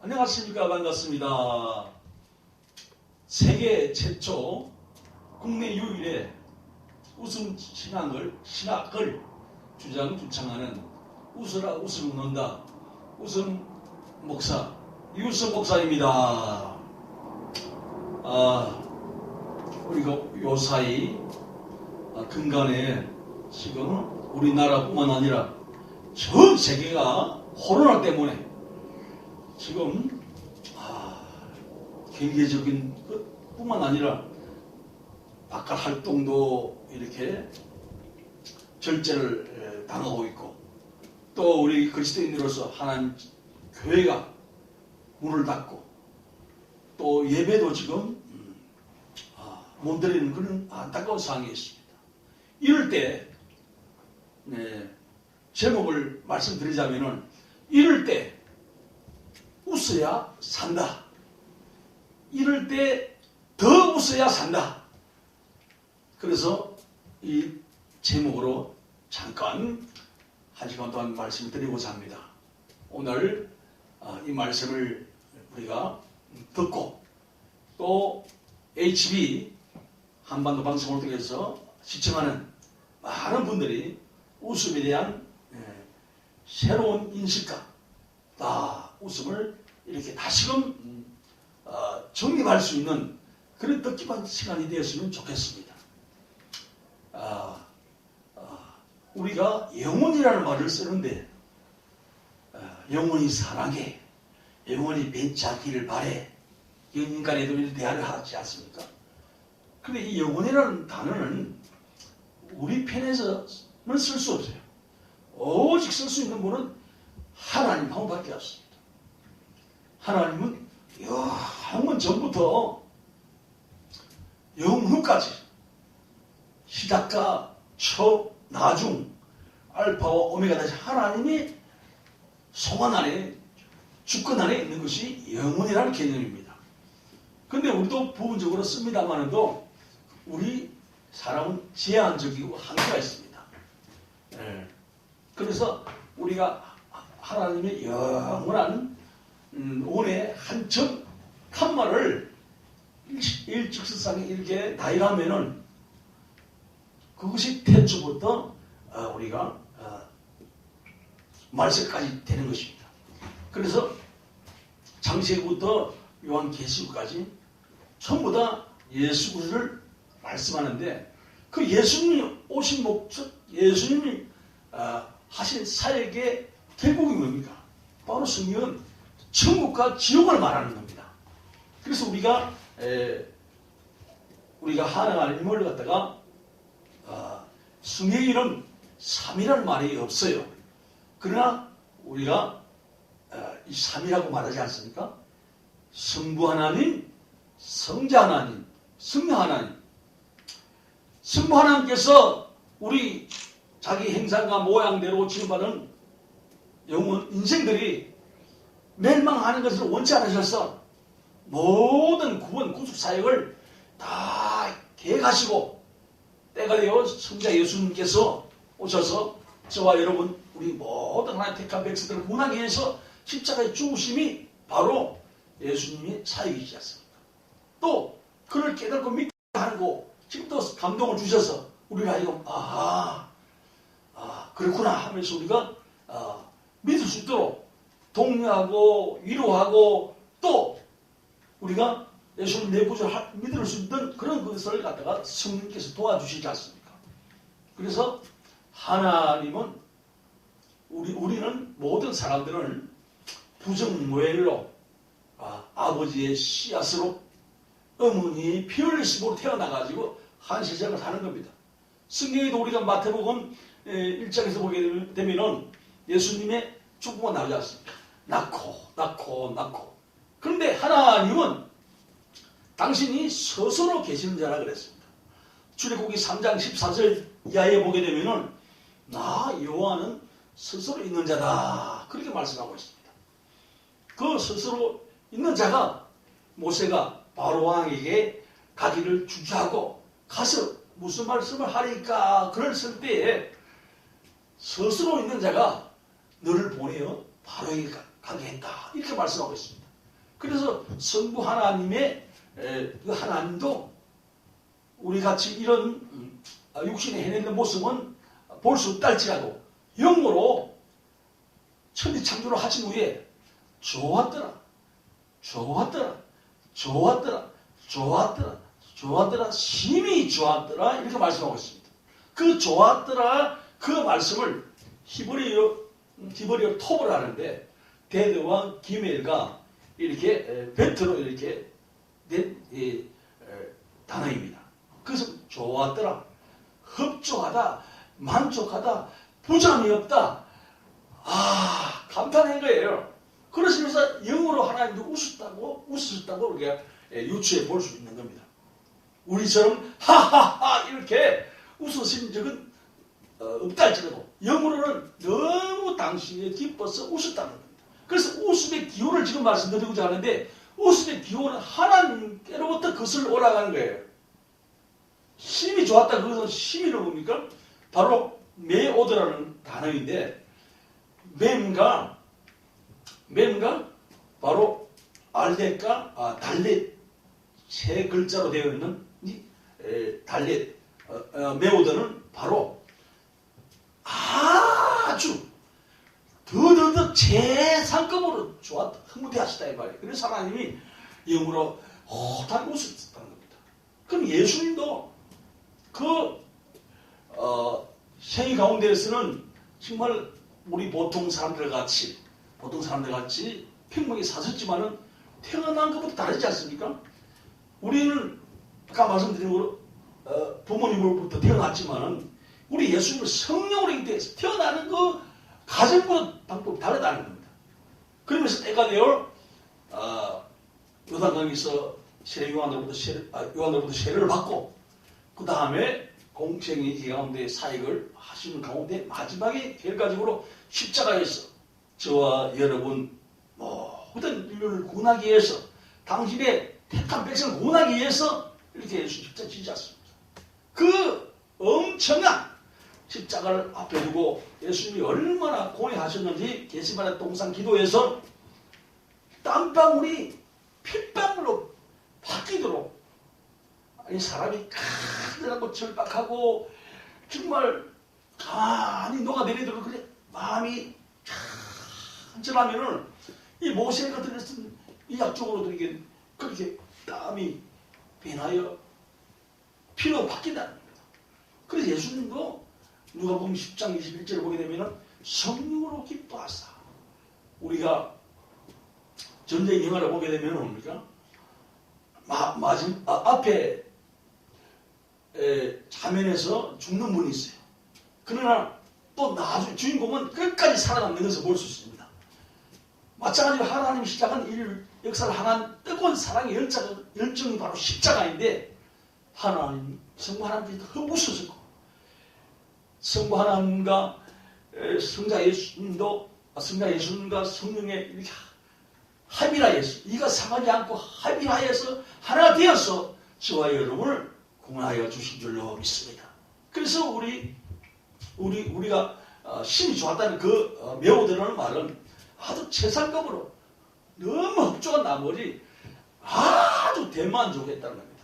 안녕하십니까. 반갑습니다. 세계 최초 국내 유일의 웃음 신학을 주장하는 웃으라 웃음 웃는다 웃음 목사 이웃음 목사입니다. 우리가 요사이 근간에 지금 우리나라뿐만 아니라 전 세계가 코로나 때문에 지금 경제적인 것뿐만 아니라 바깥 활동도 이렇게 절제를 당하고 있고, 또 우리 그리스도인으로서 하나님 교회가 문을 닫고 또 예배도 지금 못 드리는 그런 안타까운 상황이 있습니다. 이럴 때 제목을 말씀드리자면은, 이럴 때 웃어야 산다. 이럴 때 더 웃어야 산다. 그래서 이 제목으로 잠깐 한 시간 동안 말씀을 드리고자 합니다. 오늘 이 말씀을 우리가 듣고 또 HB 한반도 방송을 통해서 시청하는 많은 분들이 웃음에 대한 새로운 인식과 웃음을 이렇게 다시금 정립할 수 있는 그런 뜻깊은 시간이 되었으면 좋겠습니다. 우리가 영혼이라는 말을 쓰는데, 영혼이 사랑해, 영혼이 배치하기를 바래, 이건 인간에도 이런 대화를 하지 않습니까? 그런데 이 영혼이라는 단어는 우리 편에서는 쓸 수 없어요. 오직 쓸 수 있는 분은 하나님 한 분밖에 없습니다. 하나님은 영원 전부터 영후까지 시작과 초, 나중, 알파와 오메가 다시 하나님이 소관 안에, 주권 안에 있는 것이 영혼이라는 개념입니다. 그런데 우리도 부분적으로 씁니다만도 우리 사람은 제한적이고 한계가 있습니다. 그래서 우리가 하나님의 영원한 온의 한점 칸말을 일직선상에 이렇게 나열하면은 그것이 태초부터 우리가 말세까지 되는 것입니다. 그래서 창세기부터 요한계시록까지 전부 다 예수 그리스도를 말씀하는데, 그 예수님이 오신 목적, 예수님이 하신 사역의 결국이 뭡니까? 바로 성경은 천국과 지옥을 말하는 겁니다. 그래서 우리가 하나님을 갖다가 성경에는 3이라는 말이 없어요. 그러나 우리가 이 3이라고 말하지 않습니까? 성부 하나님, 성자 하나님, 성령 하나님. 성부 하나님께서 우리 자기 행상과 모양대로 지음받은 영혼 인생들이 멸망하는 것을 원치 않으셔서 모든 구원 구속 사역을 다 계획하시고, 때가 되어 성자 예수님께서 오셔서 저와 여러분 우리 모든 하나님 택한 백성들을 구원하기 위해서 십자가의 죽으심이 바로 예수님의 사역이지 않습니까? 또 그를 깨닫고 믿게 하고 지금도 감동을 주셔서 우리가 하여금 그렇구나 하면서 우리가 믿을 수 있도록 독려하고 위로하고, 또 우리가 예수님 내부적으로 믿을 수 있는 그런 것을 갖다가 성령께서 도와주시지 않습니까? 그래서 하나님은 우리는 모든 사람들은 부정모엘로 아버지의 씨앗으로 어머니 피 흘리심으로 태어나가지고 한 세상을 사는 겁니다. 성경에도 우리가 마태복음 1장에서 보게 되면은 예수님의 축복가 나오지 않습니까? 낳고. 그런데 하나님은 당신이 스스로 계시는 자라 그랬습니다. 출애굽기 3장 14절 이하에 보게 되면은 나 여호와는 스스로 있는 자다, 그렇게 말씀하고 있습니다. 그 스스로 있는 자가 모세가 바로 왕에게 가기를 주저하고 가서 무슨 말씀을 하리까 그랬을 때에 스스로 있는 자가 너를 보내어 바로에게 가게 했다, 이렇게 말씀하고 있습니다. 그래서 성부 하나님의 그 하나님도 우리 같이 이런 육신에 해내는 모습은 볼 수 없다 할지라도 영으로 천지창조를 하신 후에 좋았더라, 좋았더라, 좋았더라, 좋았더라, 좋았더라, 심히 좋았더라 이렇게 말씀하고 있습니다. 그 좋았더라 그 말씀을 히브리어 톱을 하는데 대대왕 기멜과 이렇게 베트로 이렇게 된 단어입니다. 그래서 좋았더라, 흡족하다, 만족하다, 부정이 없다. 감탄한 거예요. 그러시면서 영으로 하나님도 웃으셨다고 우리가 유추해 볼 수 있는 겁니다. 우리처럼 하하하 이렇게 웃으신 적은 없다 할지라도 영으로는 너무 당신이 기뻐서 웃었다는 겁니다. 그래서 웃음의 기호를 지금 말씀드리고자 하는데 웃음의 기호는 하나님께로부터 거슬러 올라가는 거예요. 심히 좋았다. 그것은 심히는 뭡니까? 바로 메오드라는 단어인데 mem가 바로 알렛과 달렛 세 글자로 되어 있는 달렛 메오드는 바로 아주 더더더 최상급으로 좋았다, 흐뭇해하시다 이 말이에요. 그래서 하나님이 영으로 호탕 웃었다는 겁니다. 그럼 예수님도 그 생애 가운데에서는 정말 우리 보통 사람들 같이 평범하게 사셨지만은 태어난 것부터 다르지 않습니까? 우리는 아까 말씀드린 대로 부모님으로부터 태어났지만은 우리 예수님은 성령으로 잉태해서 태어나는 그 가정부터 방법이 다르다는 겁니다. 그러면서 때가 되어 요단강에서 요한으로부터 세례를 받고 그 다음에 공생의 가운데 사역을 하시는 가운데 마지막에 결과적으로 십자가에서 저와 여러분 모든 인류를 구원하기 위해서 당신의 택한 백성을 구원하기 위해서 이렇게 예수 십자가 지지 않습니다. 그 엄청난 십자가를 앞에 두고 예수님이 얼마나 고뇌하셨는지 겟세마네 동산 기도에서 땀방울이 핏방울로 바뀌도록 아니 사람이 가늘하고 절박하고 정말 가만히 녹아내리도록 그래 마음이 간절하면은 이 모세가 들었던 이 약적으로도 이게 그렇게 땀이 변하여 피로 바뀐다는 겁니다. 그래서 예수님도 누가복음 10장 21절을 보게 되면은 성령으로 기뻐하사 우리가 전쟁 영화를 보게 되면 뭡니까? 앞에 자면에서 죽는 분이 있어요. 그러나 또 나중에 주인공은 끝까지 살아남는 것을 볼 수 있습니다. 마찬가지로 하나님이 시작한 역사를 향한 뜨거운 사랑의 열정이 바로 십자가인데 성부 하나님께서 흠부수셨고 성부 하나님과 성자 예수님과 성령의 이렇게 합일하여서 이가 상하지 않고 합일하여서 하나가 되어서 저와 여러분을 구원하여 주신 줄로 믿습니다. 그래서 우리가 심히 좋았다는 그 메오드라는 말은 아주 최상급으로 너무 흡족한 나머지 아주 대만족했다는 겁니다.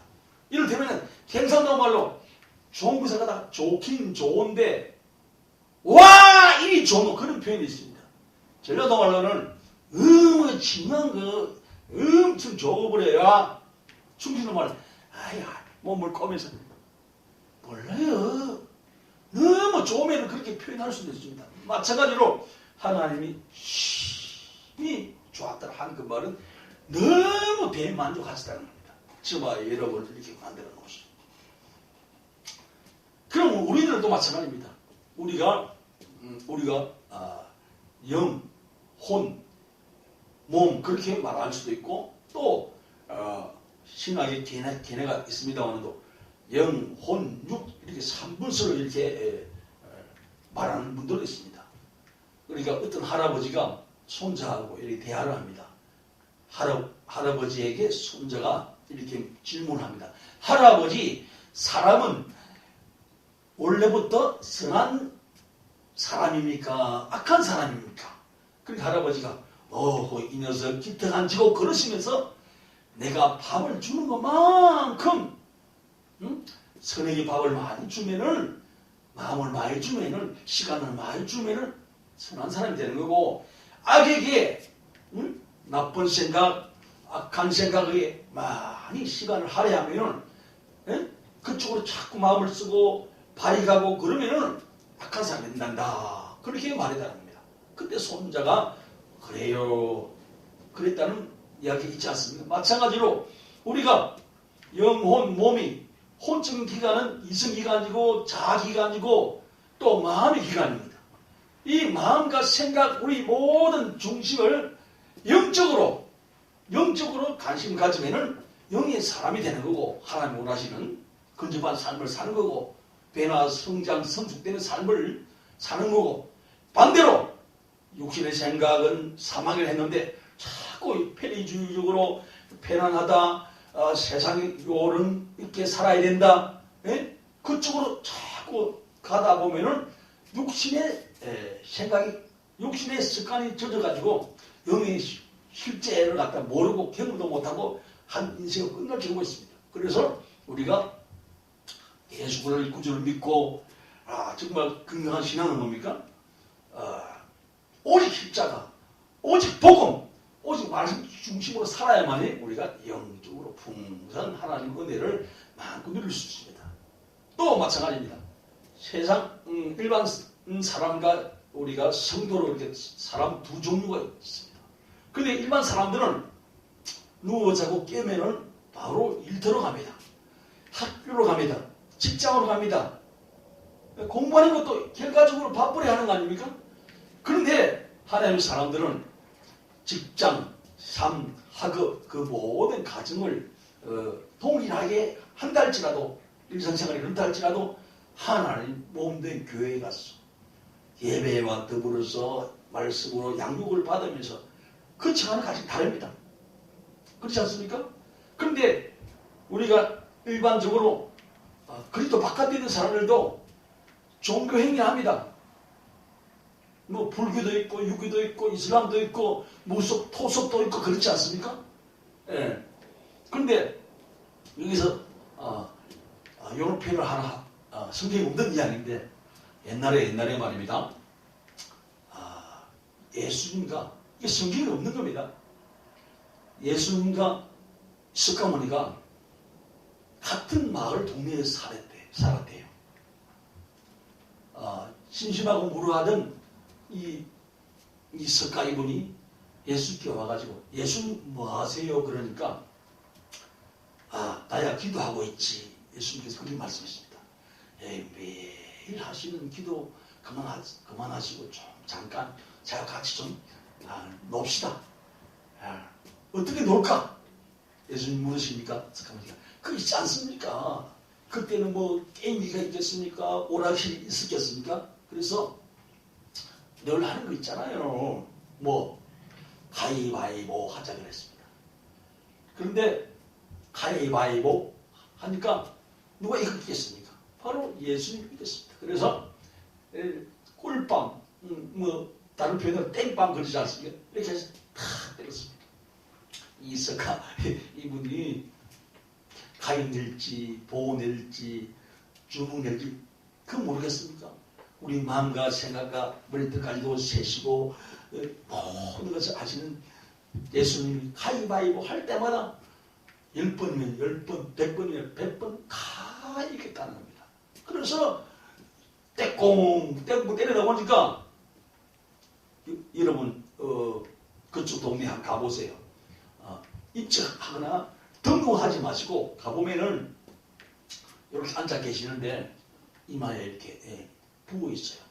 이를테면 경상도 말로 좋은 것을 다 좋긴 좋은데 와 이리 좋은 그런 표현이 있습니다. 전라도 말로는 진한 거 엄청 좋아버려야 충청도 말로 아야 몸을 꼬면서 몰라요. 너무 좋으면 그렇게 표현할 수도 있습니다. 마찬가지로 하나님이 심히 좋았다는 한 그 말은 너무 대만족하시다는 겁니다. 저와 여러분을 이렇게 만들어 놓으시죠. 그럼 우리들도 마찬가지입니다. 우리가 영, 혼, 몸 그렇게 말할 수도 있고 또 신학의 개념가 있습니다만도 영, 혼, 육 이렇게 3분서로 이렇게 말하는 분들도 있습니다. 그러니까 어떤 할아버지가 손자하고 이렇게 대화를 합니다. 할아버지에게 손자가 이렇게 질문합니다. 할아버지, 사람은 원래부터 선한 사람입니까? 악한 사람입니까? 그러니까 할아버지가 이 녀석 기특 안 지고 그러시면서 내가 밥을 주는 것만큼 선에게 밥을 많이 주면은 마음을 많이 주면은 시간을 많이 주면은 선한 사람이 되는 거고 악에게 나쁜 생각, 악한 생각에 많이 시간을 할애하면은 그쪽으로 자꾸 마음을 쓰고 발이 가고 그러면은 악한 사람이 된단다. 그렇게 말했다는 겁니다. 그때 손자가 그래요. 그랬다는 이야기 있지 않습니까? 마찬가지로 우리가 영혼, 몸이 혼적인 기관은 이성기관이고 자기기관이고 또 마음의 기관입니다. 이 마음과 생각, 우리 모든 중심을 영적으로 관심 가지면은 영의 사람이 되는 거고 하나님 원하시는 근접한 삶을 사는 거고 변화, 성장, 성숙되는 삶을 사는 거고 반대로 육신의 생각은 사망을 했는데 자꾸 편의주의적으로 편안하다, 세상의 요런 있게 살아야 된다. 그쪽으로 자꾸 가다 보면은 육신의 생각이, 육신의 습관이 젖어가지고 영의 실제를 갖다 모르고 경험도 못하고 한 인생을 끝날 경우가 있습니다. 그래서 우리가 예수를 구주를 믿고 정말 건강한 신앙은 뭡니까? 오직 십자가, 오직 복음, 오직 말씀 중심으로 살아야만이 우리가 영적으로 풍성한 하나님 은혜를 마음껏 누릴 수 있습니다. 또 마찬가지입니다. 세상 일반 사람과 우리가 성도로 이렇게 사람 두 종류가 있습니다. 근데 일반 사람들은 누워 자고 깨면은 바로 일터로 갑니다. 학교로 갑니다. 직장으로 갑니다. 공부하는 것도 결과적으로 바쁘게 하는 거 아닙니까? 그런데 하나님의 사람들은 직장, 삶, 학업 그 모든 가정을 동일하게 한달지라도 일상생활이 한달지라도 하나님 몸된 교회에 가서 예배와 더불어서 말씀으로 양육을 받으면서 그 시간은 같이 다릅니다. 그렇지 않습니까? 그런데 우리가 일반적으로 그리스도 바깥에 있는 사람들도 종교 행위합니다. 뭐 불교도 있고 유교도 있고 이슬람도 있고 무속 토속도 있고 그렇지 않습니까? 예. 그런데 여기서 이런 표현을 하나 성경에 없는 이야기인데 옛날에 말입니다. 예수님과 이게 성경에 없는 겁니다. 예수님과 석가모니가 같은 마을 동네에서 살았대요. 심심하고 무료하던 이 석가 이분이 예수께 와가지고 예수님 뭐 하세요? 그러니까 나야 기도하고 있지. 예수님께서 그렇게 말씀하십니다. 매일 하시는 기도 그만하시고 좀 잠깐 제가 같이 좀 놉시다. 어떻게 놀까? 예수님 물으십니까? 석가모니가 그 있지 않습니까? 그때는 뭐 게임기가 있겠습니까? 오락실이 있었겠습니까? 그래서 늘 하는 거 있잖아요. 뭐 가위바위보 하자 그랬습니다. 그런데 가위바위보 하니까 누가 이겼겠습니까? 바로 예수님이 이겼습니다. 그래서 꿀빵, 뭐 다른 표현으로 땡빵 그러지 않습니까? 이렇게 해서 탁 때렸습니다. 이석가 이분이 가위 낼지 보호 낼지 주먹 낼지 그건 모르겠습니까? 우리 마음과 생각과 머리끝까지도 세시고 모든 것을 아시는 예수님이 가위바위보 할 때마다 10번이면 10번, 100번이면 100번 다 이겼다는 겁니다. 그래서 떼꽁 때리다 보니까 여러분 그쪽 동네 한번 가보세요. 입적하거나 등록하지 마시고 가보면은 이렇게 앉아 계시는데 이마에 이렇게 부어 있어요.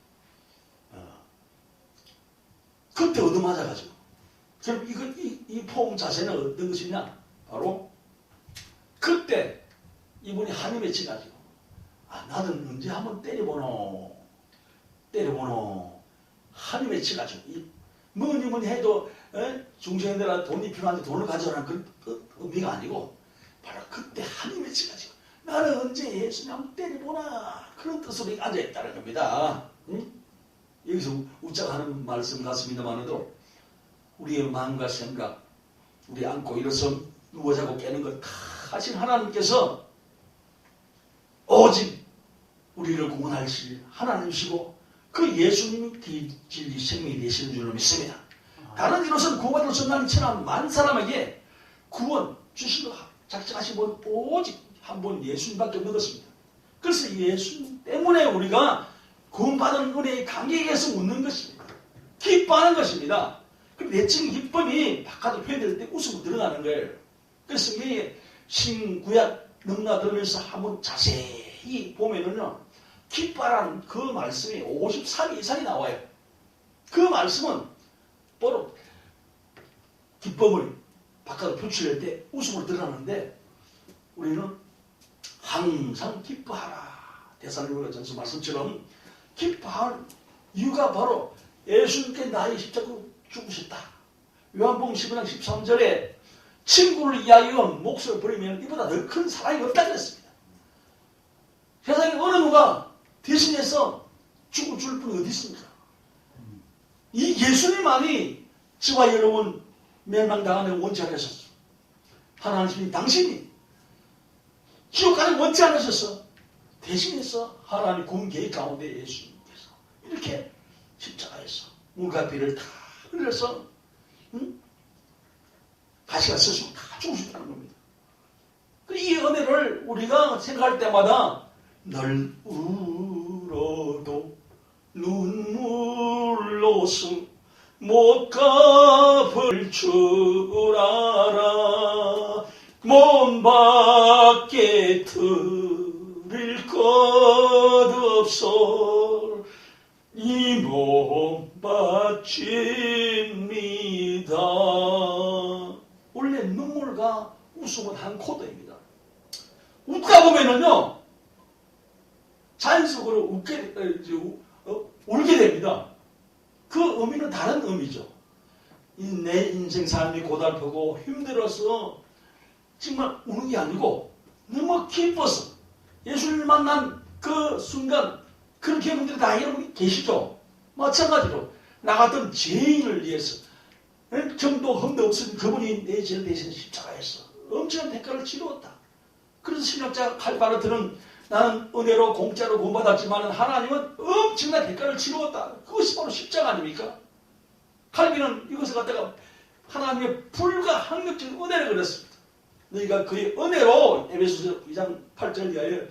그때 얻어맞아가지고. 그럼 이 포옹 자세는 어떤 것이냐? 바로 그때 이분이 한이 맺혀가지고 나는 언제 한번 때려보노 한이 맺혀가지고 뭐니 해도 중생들한테 돈이 필요한데 돈을 가져라는 그런 의미가 아니고 바로 그때 한이 맺혀가지고 나는 언제 예수님 한번 때려보나 그런 뜻으로 앉아있다는 겁니다. 여기서 웃자고 하는 말씀 같습니다만도 우리의 마음과 생각, 우리 안고 일어서 누워 자고 깨는 것 다 하신 하나님께서 오직 우리를 구원하실 하나님이시고 그 예수님이 진리 생명이 되시는 줄로 믿습니다. 다른 이로서는 구원받을 수 없는 천한 많은 사람에게 구원 주시고 작정하신 분 오직 한 분 예수님밖에 없는 것입니다. 그래서 예수님 때문에 우리가 구원받은 은혜의 감격에서 웃는 것입니다. 기뻐하는 것입니다. 그 내적인 기쁨이 바깥으로 표현될 때 웃음으로 들어가는 거예요. 그래서 이게 신구약 넘나들면서 한번 자세히 보면은요, 기뻐하라는 그 말씀이 53일 이상이 나와요. 그 말씀은 바로 기쁨을 바깥으로 표출할 때 웃음으로 드러나는데 우리는 항상 기뻐하라. 데살로니가전서 말씀처럼 기뻐할 이유가 바로 예수님께 나의 십자가로 죽으셨다. 요한복음 15장 13절에 친구를 위하여 목숨을 버리면 이보다 더 큰 사랑이 없다 그랬습니다. 세상에 어느 누가 대신해서 죽을 줄 분이 어디 있습니까? 이 예수님만이 저와 여러분 멸망당하는 원치 않으셨어. 하나님이 당신이 지옥 가는 원치 않으셨어. 대신해서 하나님 구원 계획 가운데 예수님께서 이렇게 십자가에서 물과 피를 다 흘려서 가시가 스스로 다 죽으셨다는 겁니다. 이 은혜를 우리가 생각할 때마다 널 울어도 눈물로서 못 갚을 줄 알아. 몸 밖에 드릴 것 없어 이 몸 바칩니다. 원래 눈물과 웃음은 한 코드입니다. 웃다 보면은요 자연적으로 울게 됩니다. 그 의미는 다른 의미죠. 내 인생 삶이 고달프고 힘들어서 정말 우는 게 아니고 너무 기뻐서 예수를 만난 그 순간 그렇게 여러분들이 다 여러분이 계시죠. 마찬가지로 나 같은 죄인을 위해서 정도 흠도 없으니 그분이 내 죄를 대신 십자가에서 엄청난 대가를 치루었다. 그래서 신학자 칼바르트는 나는 은혜로 공짜로 구원받았지만 하나님은 엄청난 대가를 치루었다. 그것이 바로 십자가 아닙니까? 칼빈은 이것을 갖다가 하나님의 불가항력적인 은혜를 그렸습니다. 너희가 그의 은혜로 에베소서 2장 8절 이하에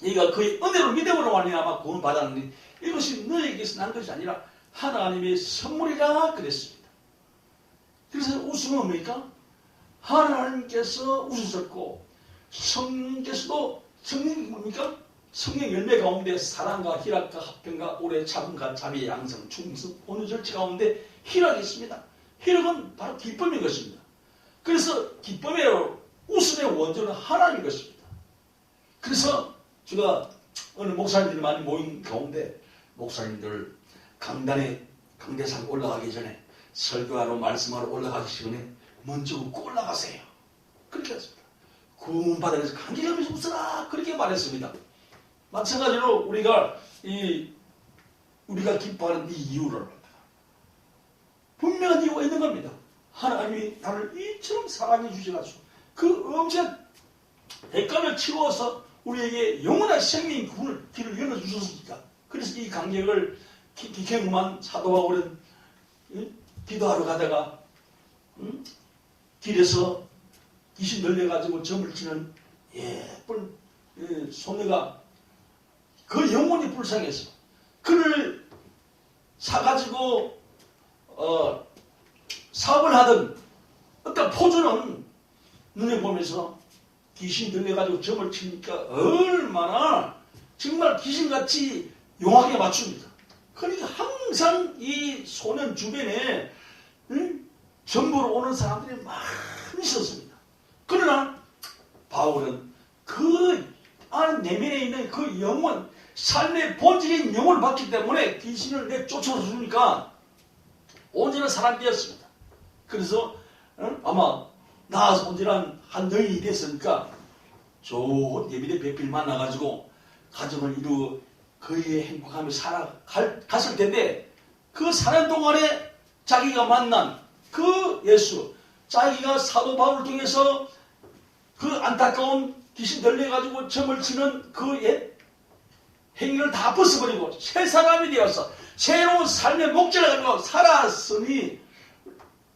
너희가 그의 은혜로 믿음으로 말미암아 구원받았느니 이것이 너희에게서 난 것이 아니라 하나님의 선물이라 그랬습니다. 그래서 웃음은 뭡니까? 하나님께서 웃으셨고 성령께서도 성령이 뭡니까? 성령 열매 가운데 사랑과 희락과 화평과 오래 참음과 자비 양성 충성 어느 절체 가운데 희락이 있습니다. 희락은 바로 기쁨인 것입니다. 그래서 기쁨의 웃음의 원조는 하나님인 것입니다. 그래서 제가 어느 목사님들이 많이 모인 가운데 목사님들 강대상 올라가기 전에 설교하러 말씀하러 올라가기 전에 먼저 웃고 올라가세요. 그렇게 했습니다. 구원받아서 감격하면서 웃어라 그렇게 말했습니다. 마찬가지로 우리가 기뻐하는 이 이유를 분명한 이유가 있는 겁니다. 하나님이 나를 이처럼 사랑해 주셔가지고 그 엄청난 대가를 치루어서 우리에게 영원한 생명의 길을 열어주셨으니까. 그래서 이 감격을 기경만 사도가 오랜 기도하러 가다가 길에서 귀신 들려가지고 점을 치는 예쁜 소녀가 그 영혼이 불쌍해서 그를 사가지고 사업을 하던 어떤 포주는 눈에 보면서 귀신 들려가지고 점을 치니까 얼마나 정말 귀신같이 용하게 맞춥니다. 그러니까 항상 이 소년 주변에 점보러 오는 사람들이 많이 있었습니다. 그러나 바울은 그 안에 내면에 있는 그 영혼, 삶의 본질인 영혼을 받기 때문에 귀신을 내쫓아서 주니까 온전한 사람이 되었습니다. 그래서 아마 나아서 온전한 한 여인이 됐으니까 좋은 예비대 배필 만나가지고 가정을 이루어 거기에 행복하며 갔을 텐데 그 사는 동안에 자기가 만난 그 예수, 자기가 사도 바울을 통해서 그 안타까운 귀신 들려가지고 점을 치는 그 옛 행위를 다 벗어버리고 새 사람이 되어서 새로운 삶의 목적을 가지고 살았으니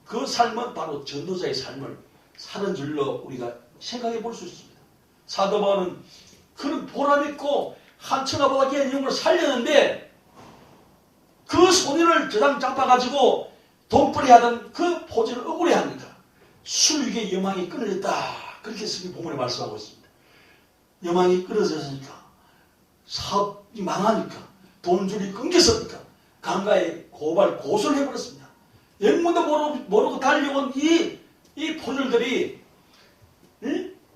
그 삶은 바로 전도자의 삶을 사는 줄로 우리가 생각해 볼 수 있습니다. 사도 바울은 그런 보람있고 한천하보다 귀한 영혼을 살렸는데 그 손해를 저당 잡아가지고 돈벌이 하던 그 포지를 억울해합니다. 수익의 여망이 끊어졌다. 그렇게 성경 본문에 말씀하고 있습니다. 여망이 끊어졌으니까 사업이 망하니까 돈줄이 끊겼으니까 강가에 고소를 해버렸습니다. 영문도 모르고 달려온 이 포졸들이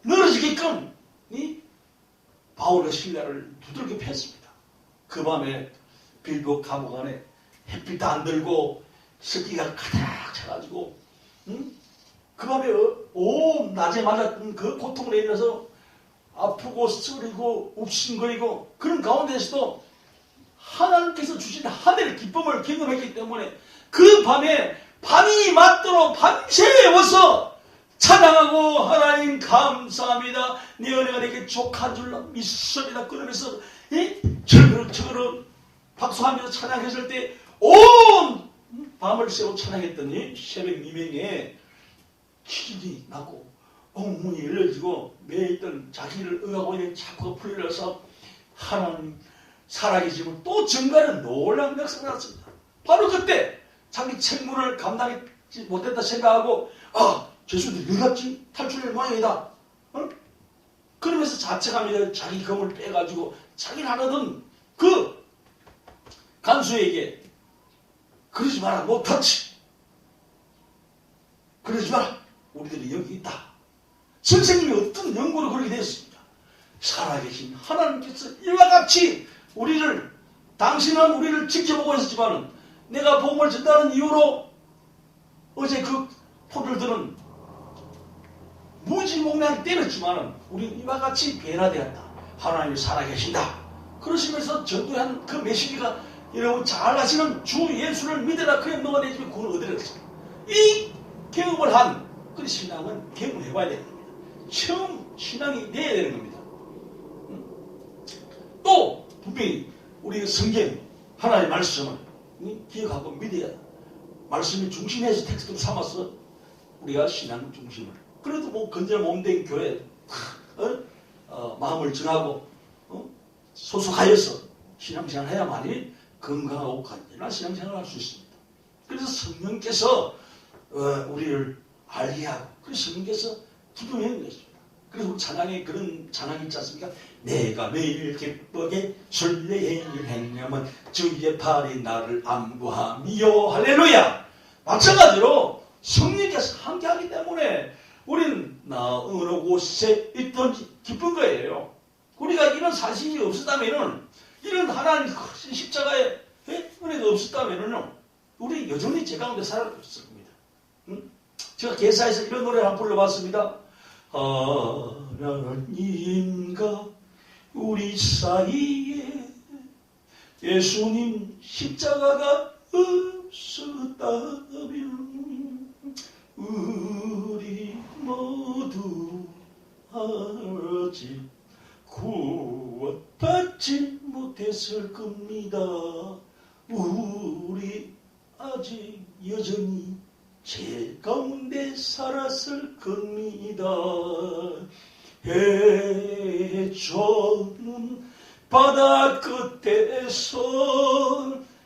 늘어지게끔 바울의 신뢰를 두들겨 팼습니다. 그 밤에 빌보 감옥 안에 햇빛도 안 들고 습기가 가득 차가지고 그 밤에 온 낮에 맞았던 그 고통으로 인해서 아프고 쓰리고 욱신거리고 그런 가운데서도 하나님께서 주신 하늘의 기쁨을 경험했기 때문에 그 밤에 밤이 맞도록 밤새워서 찬양하고 하나님 감사합니다. 네 은혜가 내게 족한 줄로 믿습니다. 그러면서 저그럭 박수하면서 찬양했을 때 온 밤을 새고 찬양했더니 새벽 미명에 기진이 나고 문이 열려지고 매에 있던 자기를 응하고 있는 자꾸가 풀려서 하나님 살아계심을 또 증가하는 놀라운 역사가 났습니다. 바로 그때 자기 책무를 감당하지 못했다 생각하고 죄수들이 어디갔지? 탈출할 모양이다. 그러면서 자책하며 자기 검을 빼가지고 자기를 하려던 그 간수에게 그러지 마라, 못하지. 그러지 마라. 우리들이 여기 있다. 선생님이 어떤 연구로 그렇게 되었습니까? 살아계신 하나님께서 이와 같이 당신은 우리를 지켜보고 있었지만 내가 복음을 전다는 이유로 어제 그 포들들은 무지몽매하게 때렸지만 우리는 이와 같이 변화되었다. 하나님이 살아계신다. 그러시면서 전도한 그 메시지가 여러분 잘 아시는 주 예수를 믿으라 그의 너가 내 집에 구원을 얻으라. 이 경험을 한 그 신앙은 경험해봐야 되는 겁니다. 처음 신앙이 돼야 되는 겁니다. 또 분명히 우리 성경 하나님의 말씀을 기억하고 믿어야 말씀이 중심에서 텍스트로 삼아서 우리가 신앙 중심을 그래도 뭐 건전한 몸된 교회 마음을 정하고 소속하여서 신앙생활 해야만이 건강하고 간절한 신앙생활을 할 수 있습니다. 그래서 성령께서 우리를 알게 하고 그래서 성령께서 기쁨해 주셨습니다. 그래서 우리 찬양에 그런 찬양이 있지 않습니까? 내가 매일 기쁘게 순례를 행하면 주의 팔이 나를 안부하미요. 할렐루야. 마찬가지로 성령께서 함께하기 때문에 우리는 어느 곳에 있든지 기쁜 거예요. 우리가 이런 사실이 없었다면은 이런 하나님 큰 십자가의 은혜가 없었다면은요 우리 여전히 제 가운데 살아있을 겁니다. 제가 개사에서 이런 노래를 한번 불러봤습니다. 하나님과 우리 사이에 예수님 십자가가 없었다면 우리 모두 아직 구원받지 못했을 겁니다. 우리 아직 여전히 죄 가운데 살았을 겁니다. 해저는 바다 끝에서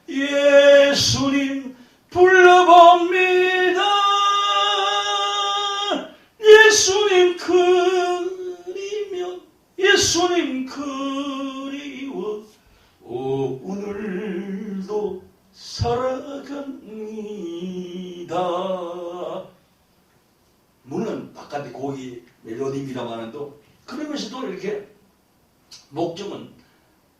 예수님 불러봅니다. 예수님 그리며 예수님 그리워 오늘도 살아갑니다. 물론 바깥에 고기 멜로디입니다만도 그러면서도 이렇게 목적은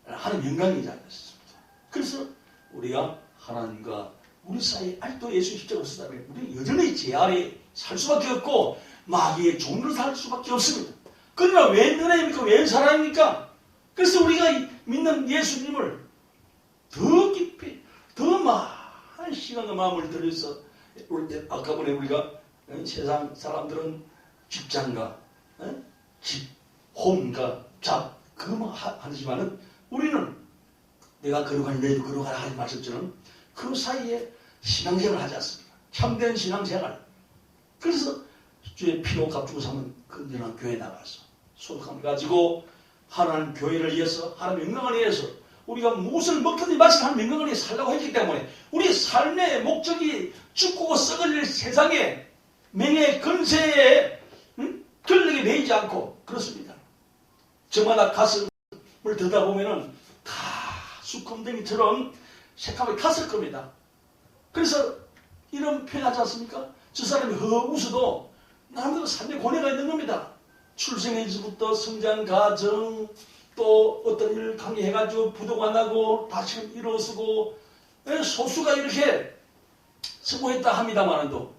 하나님 영광이지 않습니다. 그래서 우리가 하나님과 우리 사이에 아직도 예수 십자가 없었다면 우리는 여전히 죄 아래 살 수밖에 없고 마귀의 종으로 살 수밖에 없습니다. 그러나 왜 은혜입니까? 왜 사랑입니까? 그래서 우리가 믿는 예수님을 더 깊이 더 많은 시간과 마음을 들여서 아까 전에 우리가 세상 사람들은 직장가, 집, 홈가, 잡, 그것만 하지만은 우리는 내가 걸어가니 너희도 걸어가라 하는 말씀처럼 그 사이에 신앙생활을 하지 않습니까? 참된 신앙생활. 그래서 주의 피로 값주고 사면 건전한 교회에 나가서 소득함을 가지고 하나님 교회를 위해서 하나님의 영광을 위해서 우리가 무엇을 먹든지 마시든 하나님의 영광을 위해 살라고 했기 때문에 우리 삶의 목적이 죽고 썩어질 세상에 명예 근세에 권력에 매이지 않고 그렇습니다. 저마다 가슴을 들여다보면은 다 수컴댕이처럼 새카맣게 탔을 겁니다. 그래서 이런 표현하지 않습니까? 저 사람이 웃어도 나름대로 삶의 고뇌가 있는 겁니다. 출생에서부터 성장 과정 또 어떤 일을 강의해가지고 부도가 나고 다시금 일어서고 소수가 이렇게 성공했다 합니다만도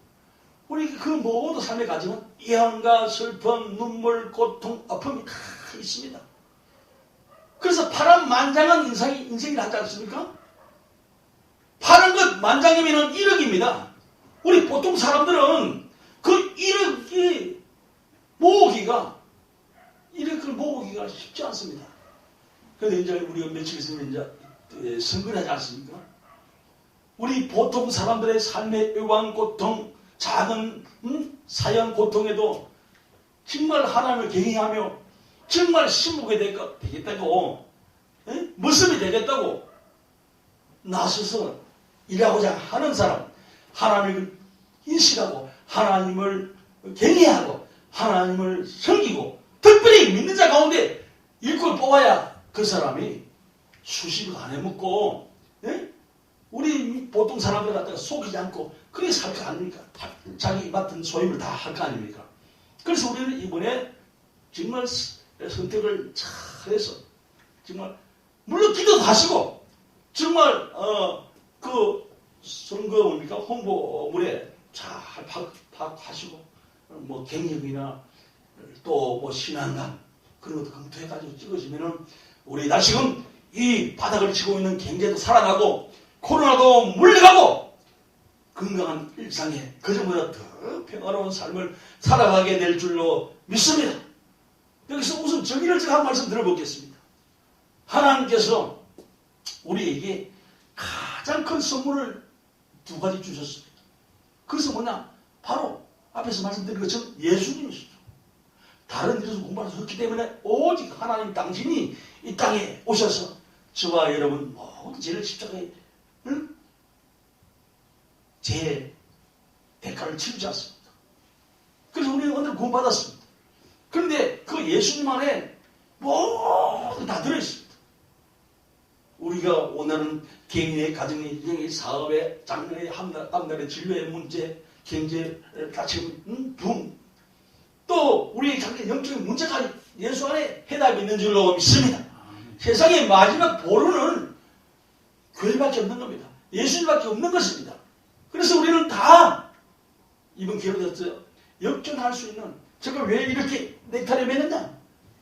우리 그 모든 삶의 과정은 이한과 슬픔, 눈물, 고통, 아픔이 다 있습니다. 그래서 파란만장한 인생이 하지 않습니까? 파란 것 만장이면 1억입니다. 우리 보통 사람들은 그 1억이 모으기가 쉽지 않습니다. 그런데 이제 우리가 며칠 있으면 이제 선거를 하지 않습니까? 우리 보통 사람들의 삶의 요한 고통, 작은 사형 고통에도 정말 하나님을 경외하며 정말 신복이 되겠다고 모습이 되겠다고 나서서 일하고자 하는 사람, 하나님을 인식하고 하나님을 경외하고 하나님을 섬기고 특별히 믿는 자 가운데 일꾼을 뽑아야 그 사람이 수십억 안에 묻고 우리 보통 사람들 갖다가 속이지 않고 그렇게 살 거 아닙니까? 자기 맡은 소임을 다 할 거 아닙니까? 그래서 우리는 이번에 정말 선택을 잘해서 정말 물론 기도도 하시고 정말 그 선거 뭡니까 홍보물에 잘 파악하시고 뭐 경력이나 또 뭐 신앙감 그런 것도 검토해가지고 찍어주면은 우리 다시금 이 바닥을 치고 있는 경제도 살아나고 코로나도 물러가고 건강한 일상에 그전보다 더 평화로운 삶을 살아가게 될 줄로 믿습니다. 여기서 우선 정의를 제가 한 말씀 들어보겠습니다. 하나님께서 우리에게 가장 큰 선물을 두 가지 주셨습니다. 그것은 뭐냐? 바로 앞에서 말씀드린 것처럼 예수님이시죠. 다른 데서 공부할 수 없기 때문에 오직 하나님 당신이 이 땅에 오셔서 저와 여러분 모든 죄를 십자가에 제 대가를 치르지 않습니다. 그래서 우리는 오늘 구원받았습니다. 그런데 그 예수님 안에 모두 다 들어있습니다. 우리가 오늘은 개인의 가정의 인생의 사업의 장래의 앞날의 진로의 문제, 경제 다치금 붕, 또 우리의 장래 영적인 문제까지 예수 안에 해답이 있는 줄로 믿습니다. 세상의 마지막 보루는 교회밖에 없는 겁니다. 예수님밖에 없는 것입니다. 그래서 우리는 다 이번 기회로 됐어요. 역전할 수 있는 제가 왜 이렇게 넥타이를 매느냐?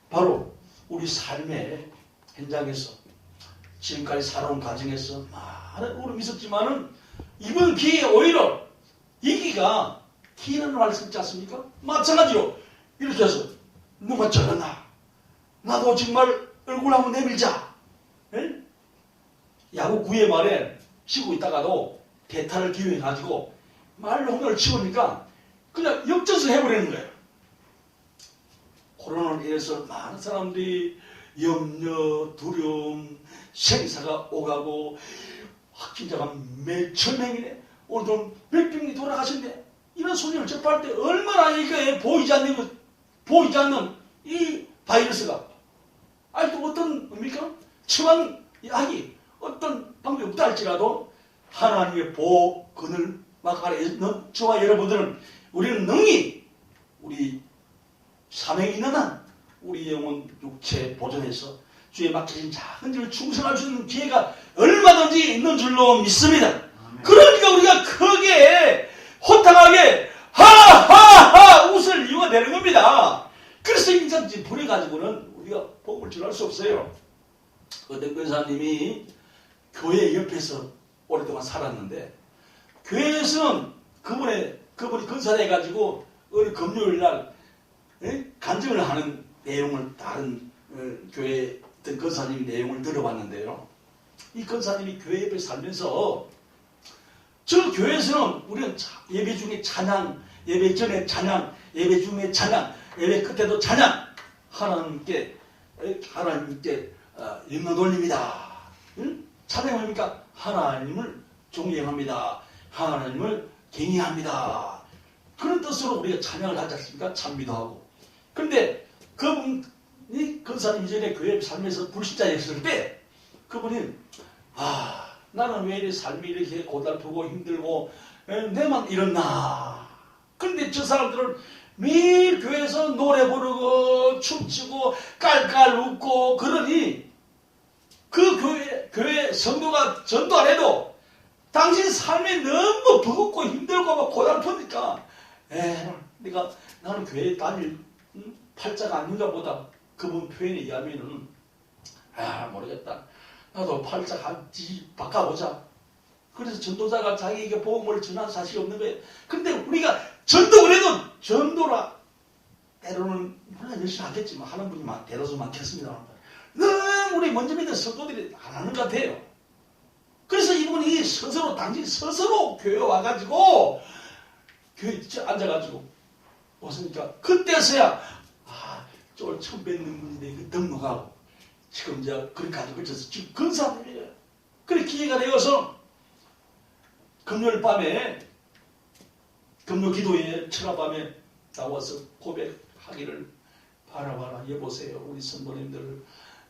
바로 우리 삶의 현장에서 지금까지 살아온 과정에서 많은 울음이 있었지만은 이번 기회에 오히려 이기가 기회라는 말을 쓰지 않습니까? 마찬가지로 이렇게 해서 누가 저러나 나도 정말 얼굴 한번 내밀자. 에? 야구 9회 말에 치고 있다가도 대타를 기용해가지고 말로 홈런을 치우니까 그냥 역전승 해버리는 거예요. 코로나로 인해서 많은 사람들이 염려, 두려움, 생사가 오가고 확진자가 몇천 명이네. 오늘도 몇 명이 돌아가신대. 이런 소리를 접할 때 얼마나 이게 보이지 않는 이 바이러스가 아직도 어떤 뭡니까? 처방약이 어떤 방법이 없다 할지라도 하나님의 보호근을 막 아래 저와 여러분들은 우리는 능히 우리 사명이 있는 한 우리 영혼 육체 보존해서 주의 맡기신 작은 일을 충성할 수 있는 기회가 얼마든지 있는 줄로 믿습니다. 아멘. 그러니까 우리가 크게 호탕하게 하하하 웃을 이유가 되는 겁니다. 그래서 인간지 부려가지고는 우리가 복을 전할 수 없어요. 어떤 권사님이 교회 옆에서 오랫동안 살았는데 교회에서는 그분이 건설해가지고 어느 금요일 날 간증을 하는 내용을 다른 교회 어떤 건사님의 내용을 들어봤는데요. 이 건사님이 교회 옆에 살면서 저 교회에서는 우리는 예배 중에 찬양, 예배 전에 찬양, 예배 중에 찬양, 예배 끝에도 찬양, 하나님께 영광 돌립니다. 찬양합니까? 하나님을 존경합니다. 하나님을 경외합니다. 그런 뜻으로 우리가 찬양을 하지 않습니까? 찬미도 하고. 그런데 그분이 건사님 이전에 교회 삶에서 불신자였을 때 그분이 나는 왜 이렇게 삶이 이렇게 고달프고 힘들고 내만 이렇나. 그런데 저 사람들은 매일 교회에서 노래 부르고 춤추고 깔깔 웃고 그러니 그 교회 성도가 전도 안 해도 당신 삶이 너무 버겁고 힘들고 막 고달프니까 나는 교회 다닐 팔자가 아닌가 보다. 그분 표현에 의하면은 모르겠다. 나도 팔자 한지 바꿔보자. 그래서 전도자가 자기에게 복음을 전한 사실이 없는 거예요. 근데 우리가 전도를 해도 전도라 때로는 물론 열심히 하겠지만 하는 분이 대다수 많겠습니다. 너무 우리 먼저 믿는 성도들이 안 하는 것 같아요. 그래서 이분이 당신 스스로 교회 와가지고 교회 앉아가지고 왔으니까 그때서야 쫄 처음 뵙는 분인데 이거 등록하고 지금 이제 그렇게 가지고 그쳐서 지금 건사님이에요. 그래 기회가 되어서 금요일 밤에 금요 기도회 철화밤에 나와서 고백하기를 바라봐라. 여보세요 우리 성도님들,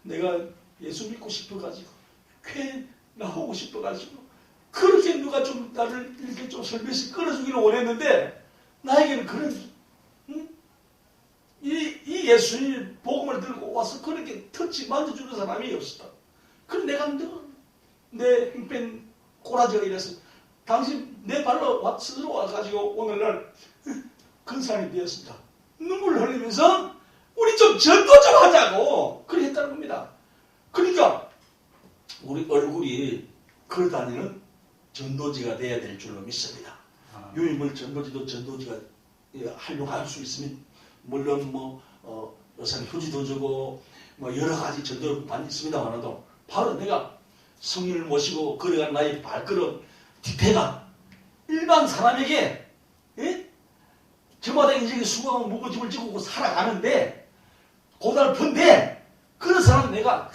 내가 예수 믿고 싶어가지고 교회 나오고 싶어가지고 그렇게 누가 좀 나를 이렇게 좀 설교시 끌어주기를 원했는데 나에게는 그런 이 예수님 복음을 들고 와서 그렇게 터치 만져주는 사람이 없었다. 그럼 내가 내 힘뺀 꼬라지가 이래서 당신 내 발로 스스로 와가지고 오늘날 근사람이 되었습니다. 눈물 흘리면서 우리 좀 전도 좀 하자고 그렇게 했다는 겁니다. 그러니까 우리 얼굴이 걸어다니는 전도지가 돼야 될 줄로 믿습니다. 유인물 전도지도 전도지가 활용할 수 있으면 물론 요새는 휴지도 주고 여러 가지 전도반이 있습니다만도 바로 내가 성인을 모시고 걸어간 나의 발걸음 뒤태가 일반 사람에게 저마다 인생의 수고하고 무거짐을 지고 살아가는데 고달픈데 그런 사람 내가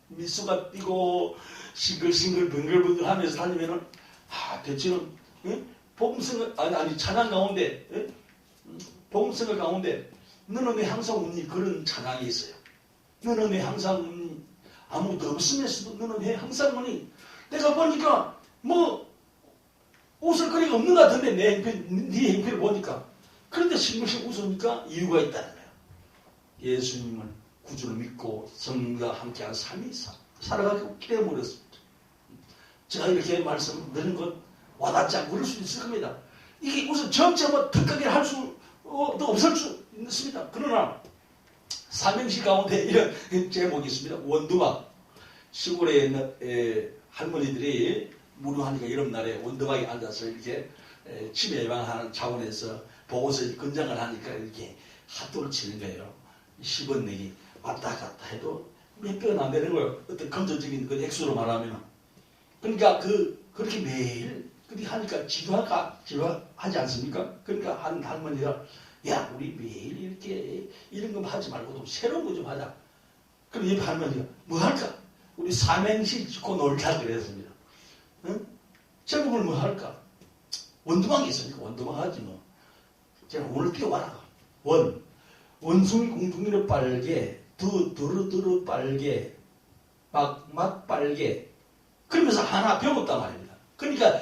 미소가 띄고 싱글싱글 번글번글 하면서 다니면은 대체는 복음성을 아니 찬양 가운데 복음성을 가운데 너는 왜 항상 웃니? 그런 찬양이 있어요. 너는 왜 항상 웃니? 아무도 없으면서도 너는 왜 항상 웃니? 내가 보니까 웃을 거리가 없는 것 같은데 네 행편을 보니까. 그런데 싱글싱글 웃으니까 이유가 있다는 거예요. 예수님을 구주를 믿고 성령과 함께한 삶이 살아가기 때문이었습니다. 제가 이렇게 말씀드리는 건 와닿지 않고 그럴 수 있을 겁니다. 이게 무슨 전체 특가기를 할 수 없을 수 있습니다. 그러나 삼행시 가운데 이런 제목이 있습니다. 원두막. 시골에 있는 할머니들이 무료하니까 여름날에 원두막에 앉아서 이렇게 치매 예방하는 차원에서 보고서 건장을 하니까 이렇게 핫도를 치는 거예요. 10원 내기 왔다 갔다 해도 몇 배는 안 되는 거예요. 어떤 금전적인 그 액수로 말하면. 그러니까 그렇게 매일 그렇게 하니까 지루하지 않습니까? 그러니까 한 할머니가 야 우리 매일 이렇게 이런 거 하지 말고 좀 새로운 거 좀 하자. 그럼 옆 할머니가 뭐 할까? 우리 삼행시 짓고 놀자 그랬습니다. 응? 제목을 뭐 할까? 원두막이 있으니까 원두막 하지 뭐. 제가 오늘 띄워봐라. 원숭이 공둥이로 빨개 두루두루 빨개 막막 빨개 그러면서 하나 배웠단 말입니다. 그러니까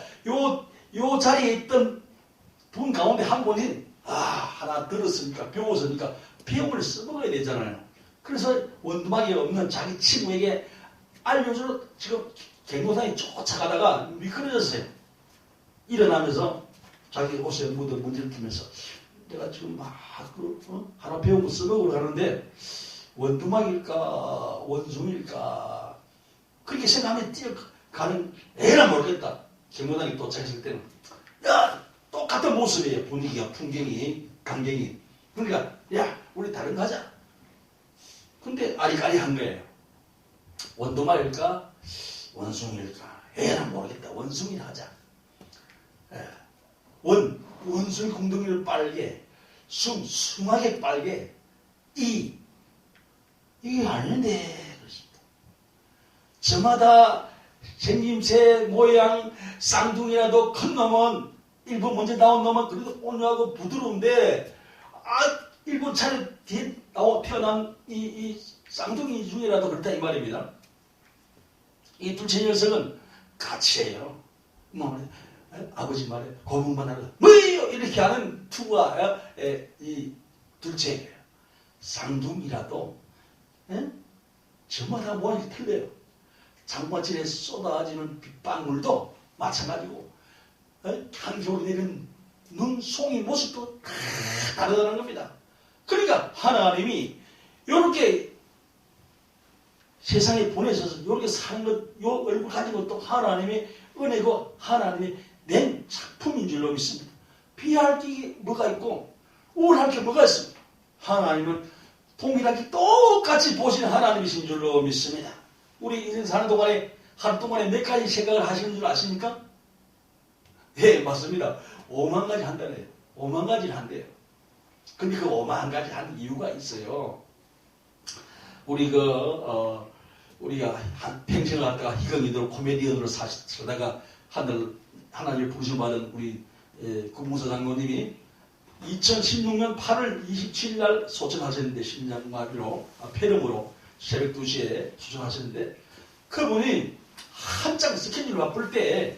요 자리에 있던 분 가운데 한 분이 하나 들었으니까 배웠으니까 배움을 써먹어야 되잖아요. 그래서 원두막이 없는 자기 친구에게 알려주러 지금 갱도상에 쫓아가다가 미끄러졌어요. 일어나면서 자기 옷에 묻은 문지를 끼면서 내가 지금 하나 배운 거 써먹으러 가는데 원두막일까 원숭일까 그렇게 생각하면 뛰어가는 애라 모르겠다. 경로당에 도착했을 때는 똑같은 모습이에요. 분위기가, 풍경이, 강경이. 그러니까 야 우리 다른 거 하자. 근데 아리까리한 거예요. 원도마일까 원숭이일까 난 모르겠다. 원숭이를 하자. 원숭이 궁둥이를 빨게 숭하게 빨게 이게 아닌데 그렇습니다. 저마다 생김새 모양 쌍둥이라도 큰 놈은 일본 먼저 나온 놈은 그래도 온유하고 부드러운데 일본 차례 뒤에 태어난 이 쌍둥이 중이라도 그렇다 이 말입니다. 이 둘째 녀석은 가치예요. 아버지 말에 고분만 하고 뭐예요 이렇게 하는 투가 이 둘째예요. 쌍둥이라도 저마다 모양이 틀려요. 장마철에 쏟아지는 빗방울도 마찬가지고 한겨울에 내리는 눈송이 모습도 다 다르다는 겁니다. 그러니까 하나님이 이렇게 세상에 보내셔서 이렇게 사는 것, 요 얼굴 가진 것도 하나님의 은혜고 하나님이 낸 작품인 줄로 믿습니다. 비할 게 뭐가 있고 우울할 게 뭐가 있습니까? 하나님은 동일하게 똑같이 보시는 하나님이신 줄로 믿습니다. 우리 인생 사는 동안에 하루 동안에 몇 가지 생각을 하시는 줄 아십니까? 예, 맞습니다. 5만 가지 한다네요. 5만 가지를 한대요. 근데 그 5만 가지 한 이유가 있어요. 우리가 한 평생을 갖다가 희극인으로 코미디언으로 살다가 하나님의 부르심을 받은 우리 구문서 장로님이 2016년 8월 27일 날 소천하셨는데 심장마비로 폐렴으로 새벽 2시에 소천하셨는데 그분이 한창 스케줄이 바쁠 때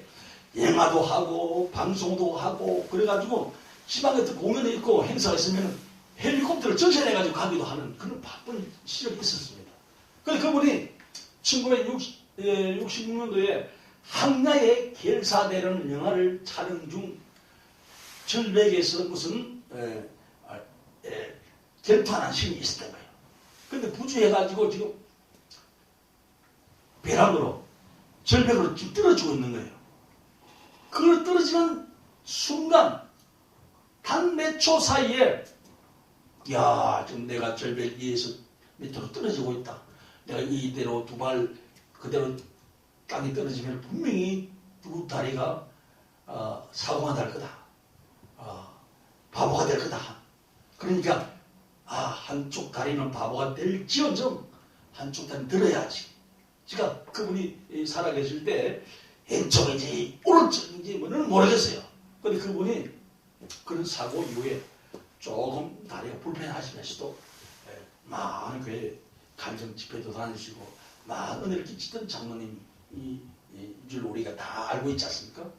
영화도 하고 방송도 하고 그래가지고 지방에 공연이 있고 행사가 있으면 헬리콥터를 전시해가지고 가기도 하는 그런 바쁜 시절이 있었습니다. 그래서 그분이 1966년도에 항야의 결사대라는 영화를 촬영 중 절벽에서 무슨 결판한 신이 있었던 거예요. 근데 부주해가지고 지금 벼락으로 절벽으로 지금 떨어지고 있는 거예요. 그걸 떨어지는 순간 단 몇 초 사이에 지금 내가 절벽 위에서 밑으로 떨어지고 있다. 내가 이대로 두 발 그대로 땅에 떨어지면 분명히 두 다리가 사고가 날 거다. 바보가 될 거다. 그러니까 한쪽 다리는 바보가 될지언정 한쪽 다리는 들어야지. 제가 그분이 살아계실 때 왼쪽인지 오른쪽인지 뭐는 모르겠어요. 근데 그분이 그런 사고 이후에 조금 다리가 불편하시면서도 많은 교회 간증 집회도 다니시고 많은 은혜를 끼치던 장로님인 줄 우리가 다 알고 있지 않습니까?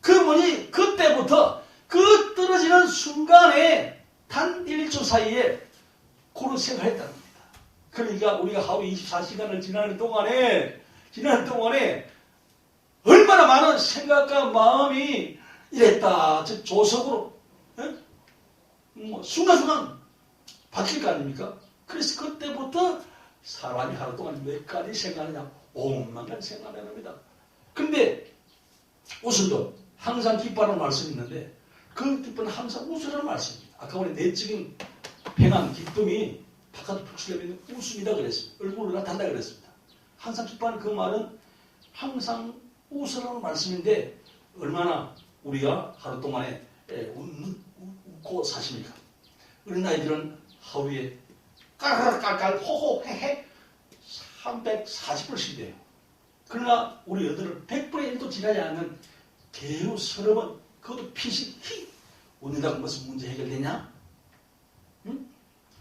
그분이 그때부터 그 떨어지는 순간에 단 1초 사이에 그런 생각을 했다는 겁니다. 그러니까 우리가 하루 24시간을 지나는 동안에 얼마나 많은 생각과 마음이 이랬다 조석으로 순간순간 바뀔 거 아닙니까? 그래서 그때부터 사람이 하루 동안 몇 가지 생각하느냐 5만 가지 생각합니다. 근데 웃음도 항상 기뻐하는 말씀이 있는데 그 기쁨은 항상 웃으라는 말씀입니다. 아까 우리 내적인 평안, 기쁨이 바깥으로 표출되면 웃음이다 그랬습니다. 얼굴로 나타난다 그랬습니다. 항상 기뻐하는 그 말은 항상 웃으라는 말씀인데 얼마나 우리가 하루 동안에 웃고 사십니까? 어린아이들은 하루에 깔깔깔깔 호호 헤헤 340번씩 돼요. 그러나 우리 여들은 100분의 1도 지나지 않는 개우 서러운 그것도 피식히 웃는다고 무슨 문제 해결되냐? 응?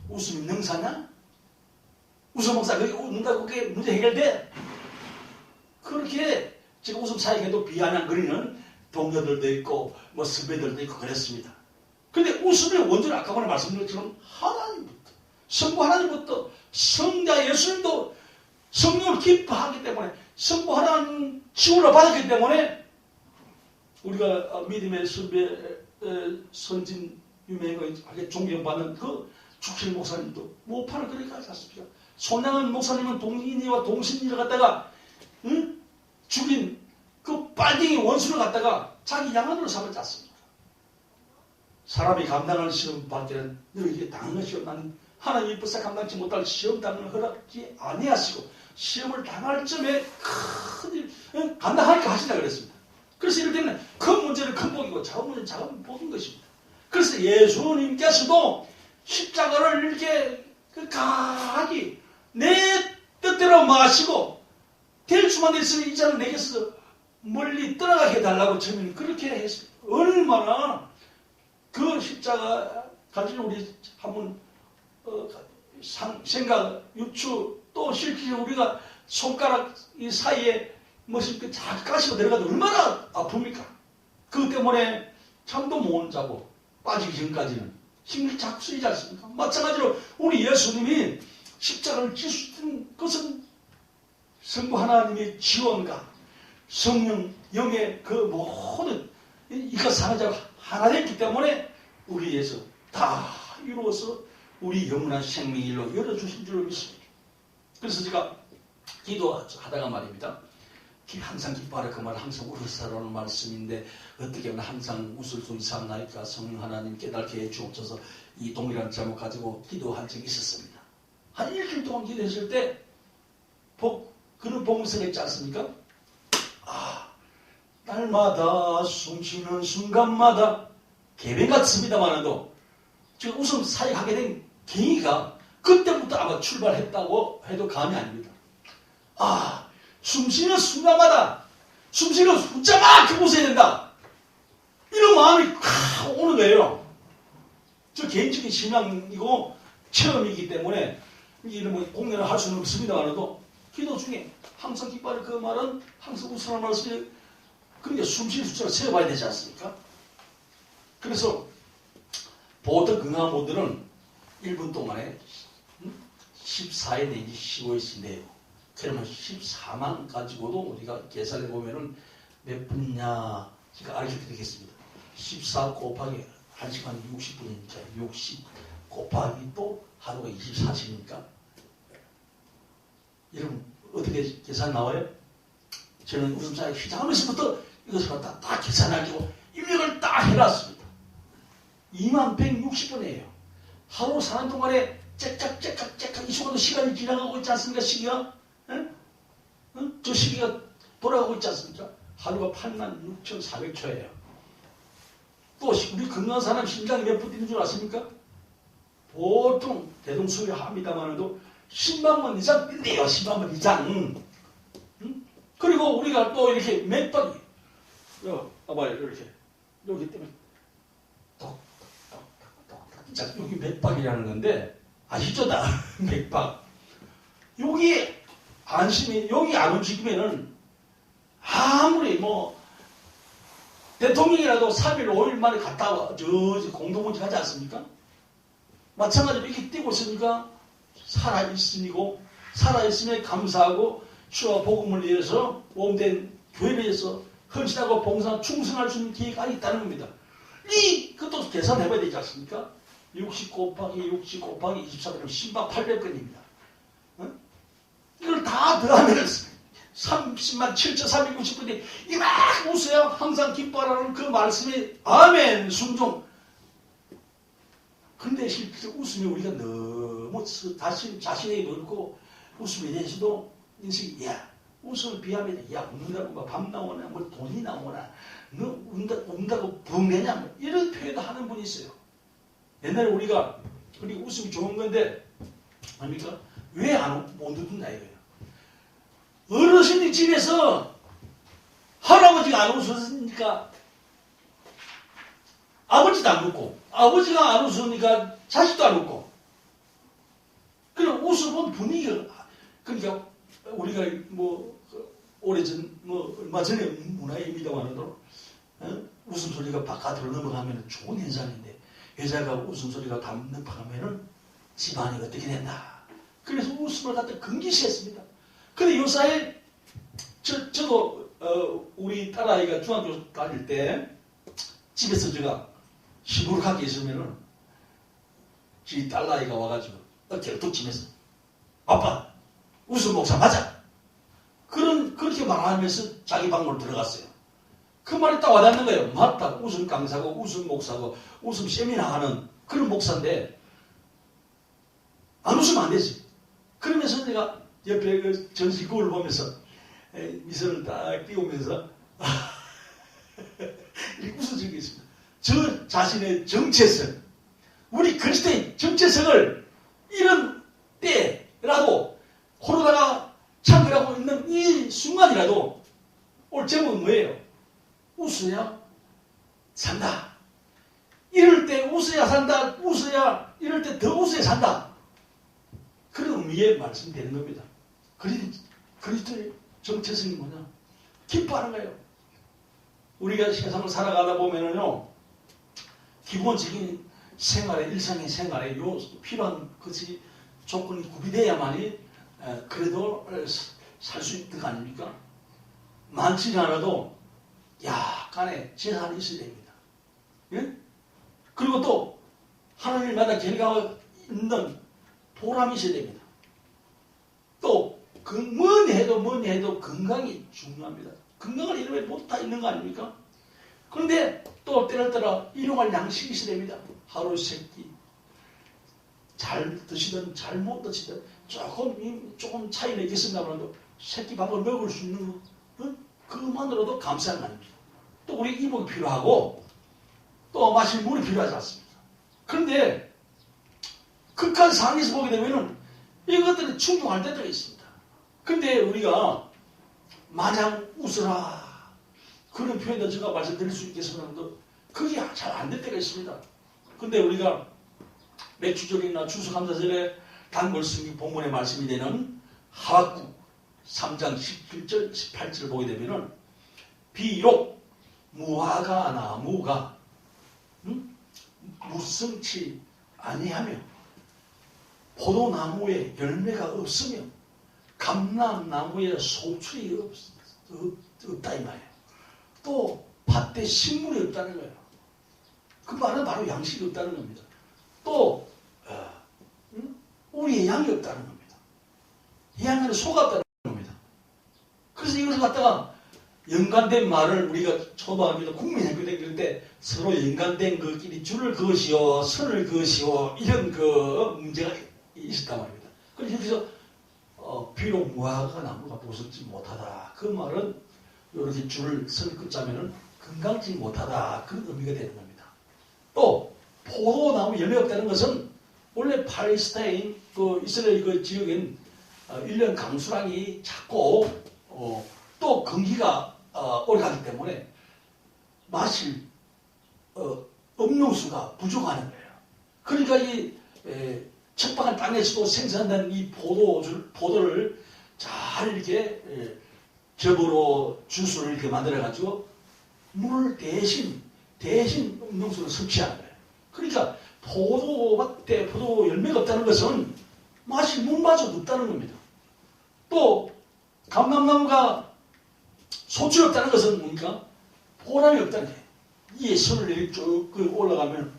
웃음이 능사냐? 웃음 목사 그게 웃는다고 그게 문제 해결돼? 그렇게 지금 웃음 사이에도 비아냥거리는 동료들도 있고 뭐 선배들도 있고 그랬습니다. 그런데 웃음의 원조는 아까 전에 말씀드린 것처럼 하나님부터 성부 하나님부터 성자 예수님도 성령을 기뻐하기 때문에 성부 하나님 지원을 받았기 때문에 우리가 믿음의 선배 선진 유명하게 존경받는 그 축실 목사님도 모판을 그렇게 하지 않습니까? 손양은 목사님은 동인이와 동신이를 갖다가 죽인 그 빨갱이 원수를 갖다가 자기 양안으로 삼았지 않습니까? 사람이 감당할 시험 밖에는 너에게 당한 시험 나는 하나님 이뻐서 감당치 못할 시험 당을 허락지 아니하시고 시험을 당할 점에 큰 감당하니까 하신다 그랬습니다. 그래서 이럴 때는 큰 문제는 큰 복이고 작은 문제는 작은 복인 것입니다. 그래서 예수님께서도 십자가를 이렇게 강하게 내 뜻대로 마시고 될 수만 있으면 이 자는 내게서 멀리 떠나가게 해달라고 저는 그렇게 했습니다. 얼마나 그 십자가 가지고 우리 한번 생각, 유추 또 실제 우리가 손가락 이 사이에 무슨 그 가시가 들어가도 얼마나 아픕니까? 그것 때문에 잠도 못 자고 빠지기 전까지는 힘을 자꾸 쓰이지 않습니까? 마찬가지로 우리 예수님이 십자가를 지수던 것은 성부 하나님의 지원과 성령, 영의 그 모든 이가 사는 하나 됐기 때문에 우리에서 다 이루어서 우리 영원한 생명의 일로 열어주신 줄로 믿습니다. 그래서 제가 기도하다가 말입니다. 항상 기뻐하라 그 말은 항상 울으라는 말씀인데 어떻게 하면 항상 웃을 수 있사옵나이까 성령 하나님 깨닫게 해주옵소서 이 동일한 제목 가지고 기도한 적이 있었습니다. 한 일주일 동안 기도했을 때 그런 복음서가 있지 않습니까? 날마다 숨쉬는 순간마다 개변 같습니다만도 지금 웃음 사역하게 된 계기가 그때부터 아마 출발했다고 해도 감이 아닙니다. 숨쉬는 순간마다 숨쉬는 숫자만큼 웃어야 된다. 이런 마음이 오는 거예요. 저 개인적인 신앙이고 체험이기 때문에 이런 뭐 공연을 할 수는 없습니다만도 기도 중에 항상 기뻐하는 그 말은 항상 웃으라는 말씀이 그러니까 숨쉬는 숫자를 세어봐야 되지 않습니까? 그래서 보통 건강한 분들은 1분 동안에 14회 내지 15회씩 내요. 그러면 14만 가지고도 우리가 계산해 보면은 몇 분이냐 제가 알려드리겠습니다. 14 곱하기 1시간 60분이니까 60 곱하기 또 하루가 24시니까 여러분 어떻게 계산 나와요? 저는 웃음사에 시작하면서부터 이것을 갖다 다 계산하고 입력을 딱 해놨습니다. 2160분이에요. 하루 사는 동안에 째깍 이 순간도 시간이 지나가고 있지 않습니까? 시기가? 응? 응? 저 시기가 돌아가고 있지 않습니까? 하루가 86,400초예요. 또 우리 건강한 사람 심장이 몇 분 뛰는 줄 아십니까? 보통 대동소리 합니다만도 10만 번 이상 뛴대요. 10만 번 이상. 응? 그리고 우리가 또 이렇게 맥박이 봐봐요. 이렇게 여기 때문에 자, 여기 맥박이라는 건데 아시죠? 다 맥박. 여기 안심이 여기 안 움직이면은 아무리 뭐 대통령이라도 3일 5일 만에 갔다 와 저 공동운전 하지 않습니까? 마찬가지로 이렇게 뛰고 있으니까 살아있으니고 살아있음에 감사하고 주와 복음을 위해서 몸된 교회를 위해서 헌신하고 봉사하고 충성할 수 있는 기회가 있다는 겁니다. 그것도 계산해봐야 되지 않습니까? 60 곱하기 60 곱하기 24그러면 10만 800건입니다. 어? 이걸 다 더하면 30만 7,390분이 이막 웃어야 항상 기뻐하라는 그 말씀이 아멘 순종. 근데 실제 웃음이 우리가 너무 자신에게 넓고 웃음에 대해서도 인식이 웃음을 비하면 웃는다고 뭐 밥 나오나 뭐 돈이 나오나 너 운다고 부흥되냐 뭐 이런 표현도 하는 분이 있어요. 옛날에 우리가 웃음이 좋은 건데 아닙니까? 왜 못 웃는다 이거예요. 어르신이 집에서 할아버지가 안 웃으니까 아버지도 안 웃고 아버지가 안 웃으니까 자식도 안 웃고 그럼 웃어본 분위기가 그러니까 우리가 뭐 오래전 뭐 얼마 전에 문화입니다만도 웃음소리가 바깥으로 넘어가면 좋은 현상인데 여자가 웃음소리가 넘어가면은 집안이 어떻게 된다. 그래서 웃음을 갖다 금기시했습니다. 근데 요사이 저도 우리 딸아이가 중학교 다닐 때 집에서 제가 시무룩하게 있으면은 지 딸아이가 와가지고 어깨를 툭 치면서 아빠 웃음 목사 맞아. 그렇게 말하면서 자기 방으로 들어갔어요. 그 말이 딱 와닿는 거예요. 맞다. 웃음 강사고 웃음 목사고 웃음 세미나 하는 그런 목사인데 안 웃으면 안 되지. 그러면서 내가 옆에 그 전시구를 보면서 미소를 딱 띄우면서 이렇게 웃어 적이 있습니다. 저 자신의 정체성, 우리 그리스도의 정체성을 이런 때라도 코로나가 창궐하고 있는 이 순간이라도 오늘 제목은 뭐예요? 웃어야 산다. 이럴 때 웃어야 산다. 웃어야, 이럴 때 더 웃어야 산다. 그런 의미의 말씀되는 겁니다. 그리스도의 정체성이 뭐냐? 기뻐하는 거예요. 우리가 세상을 살아가다 보면은요, 기본적인 생활에, 일상의 생활에 요 필요한 것이 조건이 구비돼야만이 그래도 살 수 있는 거 아닙니까? 많지 않아도 약간의 재산이 있어야 됩니다. 예? 그리고 또 하나님마다 결과가 있는 보람이 있어야 됩니다. 또 뭐니 해도 건강이 중요합니다. 건강을 이루면 모두 다 있는 거 아닙니까? 그런데 또 때를 따라 일용할 양식이 있어야 됩니다. 하루 세 끼. 잘 드시든 잘 못 드시든 조금 차이는 있겠습니다만 세 끼 밥을 먹을 수 있는 거, 그것만으로도 감사한 거 아닙니까? 또 우리 이목이 필요하고 또 마실 물이 필요하지 않습니까? 그런데 극한 상황에서 보게 되면은 이것들이 충족할 때도 있습니다. 근데 우리가 마냥 웃어라 그런 표현도 제가 말씀드릴 수 있겠습니다만 그게 잘 안 될 때가 있습니다. 근데 우리가 맥주절이나 추수감사절에 단골성기 본문의 말씀이 되는 하박국 3장 17절 18절을 보게 되면은 비록 무화과 나무가 무성치 아니하며 포도나무에 열매가 없으며 감람나무에 소출이 없다 이 말이에요. 또 밭에 식물이 없다는 거예요. 그 말은 바로 양식이 없다는 겁니다. 또 우리의 양이 없다는 겁니다. 양 안에 소가 없다는 겁니다. 그래서 이것을 갖다가 연관된 말을 우리가 초등학교 국민학교 다닐 때 서로 연관된 것끼리 줄을 그으시오 선을 그으시오 이런 그 문제가 있었단 말입니다. 그래서 여기서 비록 무화과 나무가 보석지 못하다 그 말은 이렇게 줄을 선을 긋자면은 건강지 못하다 그런 의미가 되는 겁니다. 또 포도나무 열매 없다는 것은 원래 팔레스타인 그 이스라엘 그 지역엔 1년 강수량이 작고 또 건기가 오래가기 때문에 마실 음료수가 부족하는 거예요. 그러니까 이 척박한 땅에서도 생산된 이 포도를 잘 이렇게 즙으로 주스를 이렇게 만들어 가지고 물 대신 음료수를 섭취하는 거예요. 그러니까 포도밭에 포도 열매가 없다는 것은 마실 물마저도 없다는 겁니다. 또 감람나무가 소출이 없다는 것은 뭡니까? 보람이 없다는 거예요. 이 선을 이렇게 쭉 올라가면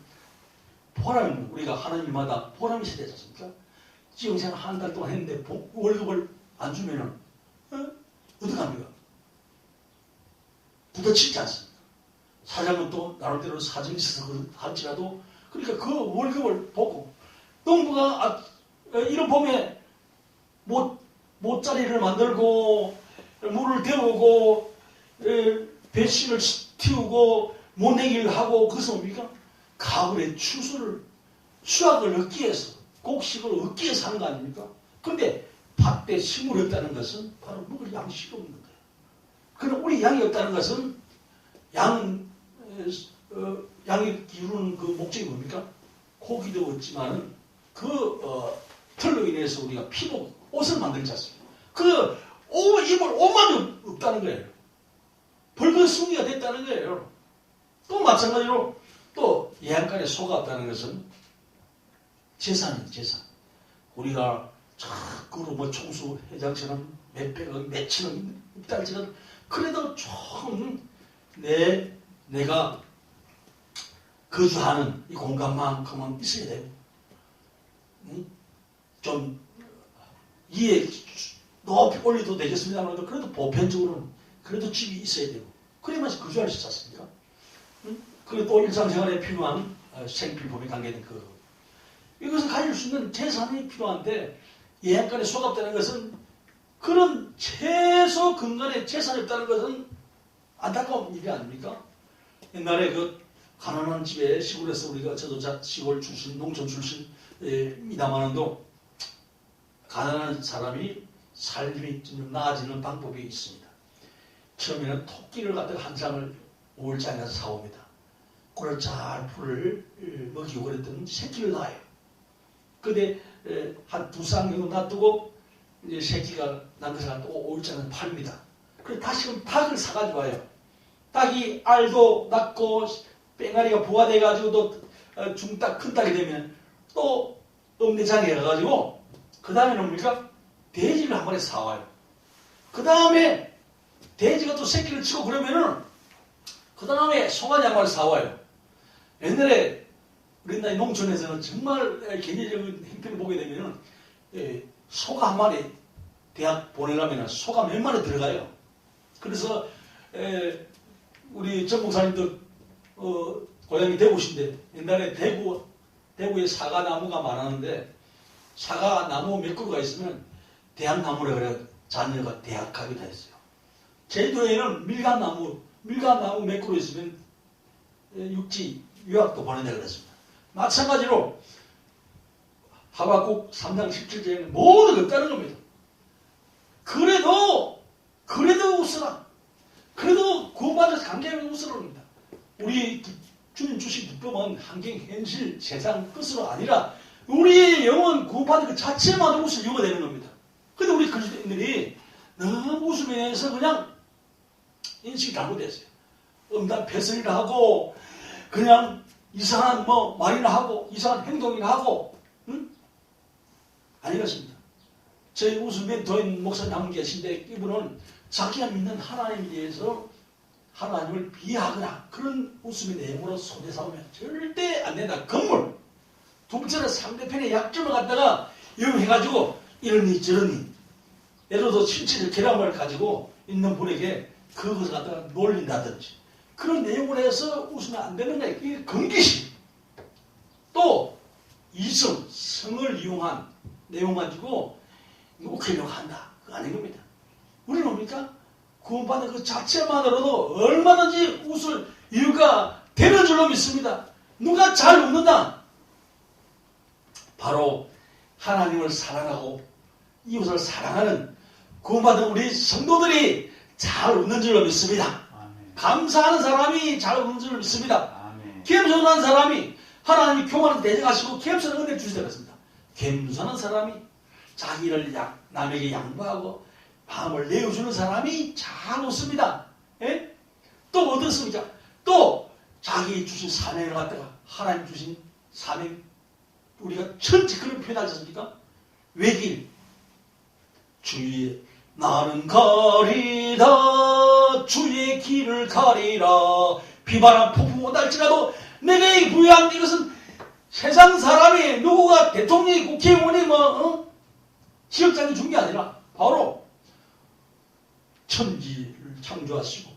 보람이 우리가 하나님마다 보람이 있어야 되지 않습니까? 지금생활 한 달 동안 했는데 월급을 안 주면은 어떡합니까? 부딪히지 않습니까? 사장은 또 나름대로 사정이 있어서 할지라도 그러니까 그 월급을 보고 농부가 이런 봄에 못자리를 만들고 물을 데우고 배씨를 틔우고 모내기를 하고 그것은 뭡니까? 가을에 수확을 얻기 위해서 곡식을 얻기 위해서 하는 거 아닙니까? 근데 밭에 식물이 없다는 것은 바로 먹을 양식이 없는 거예요. 그럼 우리 양이 없다는 것은 양이 이루는 그 목적이 뭡니까? 고기도 없지만은 털로 인해서 우리가 피복, 옷을 만들지 않습니까? 입을 옷만 없다는 거예요. 붉은 숭이가 됐다는 거예요. 또 마찬가지로 또 예한간에 소가 없다는 것은 재산이에요, 재산. 우리가 자꾸로 뭐 총수 회장처럼 몇백억, 몇천억 있다 할지라도 그래도 좀 내가 거주하는 이 공간만큼은 있어야 돼요. 좀 이해 높이 올려도 되겠습니다만 그래도 보편적으로는 그래도 집이 있어야 되고 그래야만 거주할 수 있지 않습니까? 그리고 또 일상생활에 필요한 생필품에 관계된 이것을 가질 수 있는 재산이 필요한데 예약간에 소갑되는 것은 그런 최소 근간에 재산이 없다는 것은 안타까운 일이 아닙니까? 옛날에 가난한 집에 시골에서 저도 시골 출신, 농촌 출신입니다만도 가난한 사람이 삶이 좀 나아지는 방법이 있습니다. 처음에는 토끼를 갖다가 한 쌍을 5일장에 가서 사옵니다. 그걸 잘 풀을 먹이고 그랬더니 새끼를 낳아요. 근데 한 2쌍 정도 놔두고 이제 새끼가 난 것을 갖다 5일장에 팝니다. 그래서 다시금 닭을 사가지고 와요. 닭이 알도 낳고 뺑아리가 부화돼가지고 또 중닭 큰 닭이 되면 또 읍내장에 가가지고 그 다음에는 뭡니까? 돼지를 한 마리 사와요. 그 다음에 돼지가 또 새끼를 치고 그러면은 그 다음에 송아지 한 마리 사와요. 옛날에 우리나라 농촌에서는 정말 개인적인 행편을 보게 되면은 소가 한 마리 대학 보내려면 소가 몇 마리 들어가요. 그래서 우리 전 목사님도 고향이 대구신데 옛날에 대구에 사과나무가 많았는데 사과나무 몇 그루가 있으면 대학나무라 그래 자녀가 대학가기도 했어요. 제주도에는 밀감나무 몇 그루 있으면 육지 유학도 보낸다 그랬습니다. 마찬가지로 하박국 3장 17절에는 모두 없다는 겁니다. 그래도 웃으라. 그래도 구원받아서 감개하며 웃으라 합니다. 우리 주님 주신 기쁨은 환경, 현실, 세상 끝으로 아니라 우리의 영혼 구원받은 그 자체만으로 웃을 이유가 되는 겁니다. 근데 우리 그리스도인들이 너무 웃으면서 그냥 인식이 잘못됐어요. 음담 패설이나 하고 그냥 이상한 말이나 하고 이상한 행동이나 하고 아니겠습니다. 저희 웃음의 도인 목사님 한 분 계신데 이분은 자기가 믿는 하나님에 대해서 하나님을 비하하거나 그런 웃음의 내용으로 손에 삼으면 절대 안 된다. 건물. 두 번째는 상대편의 약점을 갖다가 이용해가지고 이러니 저러니 예를 들어 신체적 결함을 가지고 있는 분에게 그것을 갖다가 놀린다든지 그런 내용을 해서 웃으면 안 되는 거예요. 이게 건기심. 또 이성, 성을 이용한 내용 가지고 웃기려고 한다. 그거 아닌 겁니다. 우리는 뭡니까? 구원받은 그 자체만으로도 얼마든지 웃을 이유가 되는 줄로 믿습니다. 누가 잘 웃는다? 바로 하나님을 사랑하고 이웃을 사랑하는 구원받은 우리 성도들이 잘 웃는 줄로 믿습니다. 아멘. 감사하는 사람이 잘 웃는 줄로 믿습니다. 겸손한 사람이 하나님이 교만을 대적하시고 겸손한 은혜 주시다고 했습니다. 겸손한 사람이 자기를 남에게 양보하고 마음을 내어주는 사람이 잘 웃습니다. 예? 또 어떻습니까? 또 자기 주신 사명을 갖다가 하나님 주신 사명 우리가 천지 그런 표현하지 않습니까? 외길 주의 나는 가리다 주의 길을 가리라 비바람 폭풍 오달지라도 내게 부여한 이것은 세상 사람이 누구가 대통령이 국회의원이 지역장이 준 게 아니라 바로 천지를 창조하시고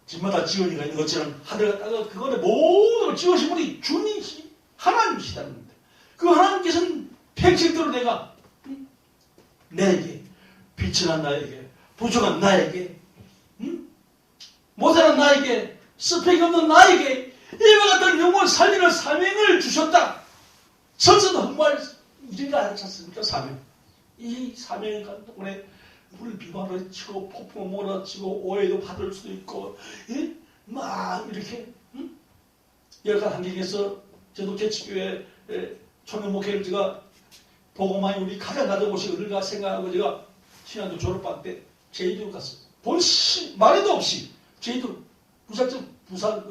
집마다 지원이가 있는 것처럼 하늘 갖다가 그거를 모든 지으신 분이 주님이시 하나님이시다는 겁니다. 그 하나님께서는 평생대로 내가 내게 비천한 나에게 부족한 나에게 모자란 나에게 스펙이 없는 나에게 이와 같은 영혼을 살리는 사명을 주셨다. 선서도 정말 이리가 하지 않습니까? 사명. 이 사명을 때문에 우리 비방을 치고 폭풍을 몰아치고 오해도 받을 수도 있고 막 이렇게 열악한 환경에서 저도 개척교회 청년 목회를 제가 보고 많이 우리 가장 가던 곳이 어딜까 생각하고 제가 신학교 졸업반 때 제주도 갔어요. 말에도 없이 제주도 부산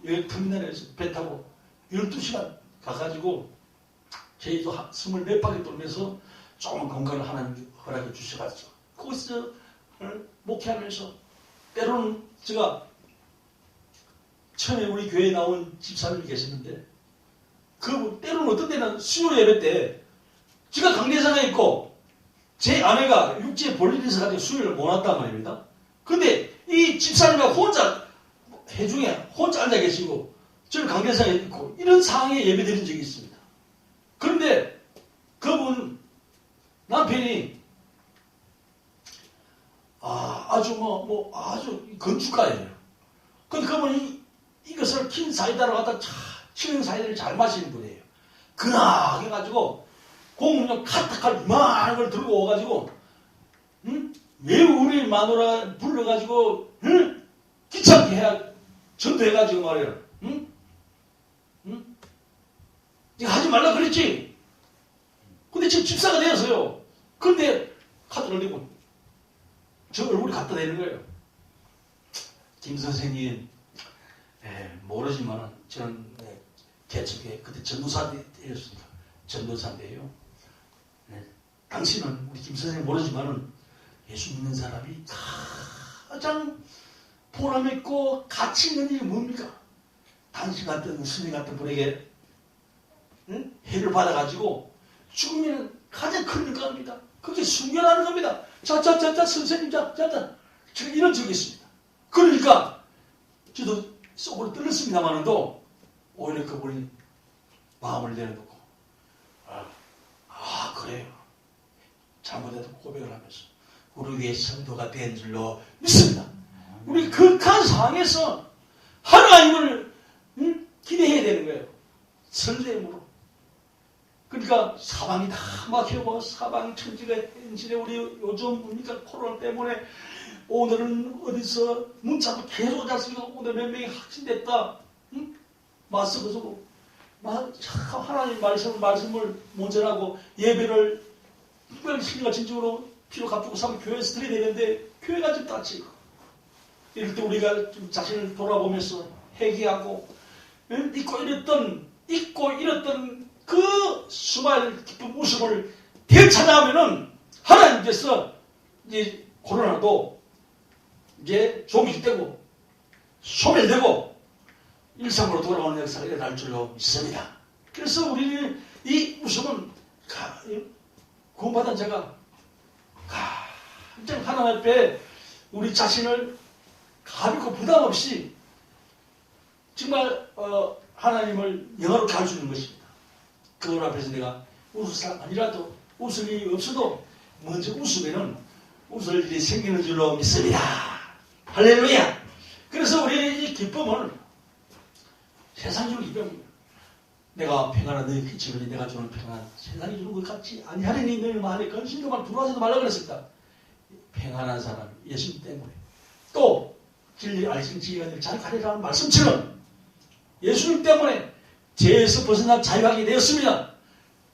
여행 터미널에서 배 타고 12시간 가가지고 제주도 24 바퀴 돌면서 조금 건강을 하나님 허락해 주셔가지고 거기서 목회하면서 때로는 제가 처음에 우리 교회에 나온 집사님이 계셨는데 그 때로는 어떤 때는 수요 예배 때 제가 강대상에 있고 제 아내가 육지에 볼일이 있어가지고 수요를 못 왔단 말입니다. 근데 이 집사님이 혼자 해중에 혼자 앉아 계시고 저는 관계상에 있고 이런 상황에 예배드린 적이 있습니다. 그런데 그분 남편이 아주 아주 건축가예요. 근데 그분이 이것을 킨 사이다로 갖다 치는 사이다를 잘 마시는 분이에요. 그나 해가지고 공문용 카타칼 이만한 걸 들고 와가지고 왜 우리 마누라 불러가지고 귀찮게 해야 전도해가지고 말이야. 네가 하지 말라 그랬지. 근데 지금 집사가 되었어요. 근데 카드를 내고 저 얼굴이 갖다 대는 거예요. 김 선생님, 모르지만 저는 개척에 그때 전도사였습니다. 전도사인데요. 당신은 우리 김 선생님 모르지만은 예수 믿는 사람이 가장 보람있고 가치 있는 일이 뭡니까? 당신 같은 스님 같은 분에게 해를 받아가지고 죽으면 가장 큰 일감입니다. 그게 순결하는 겁니다. 자, 선생님, 자. 제가 이런 적이 있습니다. 그러니까 저도 속으로 떨렸습니다만도 오히려 그분이 마음을 내려놓고 그래요. 잘못해도 고백을 하면서 우리 위해 성도가 된 줄로 믿습니다. 우리 극한 상황에서 하나님을 기대해야 되는 거예요. 설렘으로. 그러니까 사방이 다 막히고 사방 천지가 현실에 우리 요즘 뭡니까 코로나 때문에 오늘은 어디서 문자도 계속 잡습니다. 오늘 몇 명이 확진됐다. 마스크 쓰고 하나님 말씀을 모전하고 예배를 특별히 신과 진정으로 피로 갚고 삼 교회에서 드려야 되는데 교회가 좀 닫히고 이럴 때 우리가 좀 자신을 돌아보면서 회개하고 잊고 잃었던 그 수많은 기쁜 웃음을 되찾아오면은 하나님께서 이제 코로나도 이제 종식되고 소멸되고 일상으로 돌아오는 역사가 일어날 줄로 믿습니다. 그래서 우리는 이 웃음은 구원받은 자가 가장 하나님 앞에 우리 자신을 가볍고 부담 없이 정말 하나님을 영화롭게 할 수 있는 것입니다. 그걸 앞에서 내가 웃을 사람 아니라도 웃을 일이 없어도 먼저 웃으면은 웃을 일이 생기는 줄로 믿습니다. 할렐루야. 그래서 우리 이 기쁨은 세상적인 기쁨입니다. 내가 평안한 너희 기침을 내가 주는 평안 세상이 주는 것 같지 아니하리니 너희 마음에 근심도만 들어와서도 말라 그랬습니다. 평안한 사람 예수님 때문에 또 진리 알신 지혜가 잘 가리라는 말씀처럼 예수님 때문에 죄에서 벗어나 자유하게 되었습니다.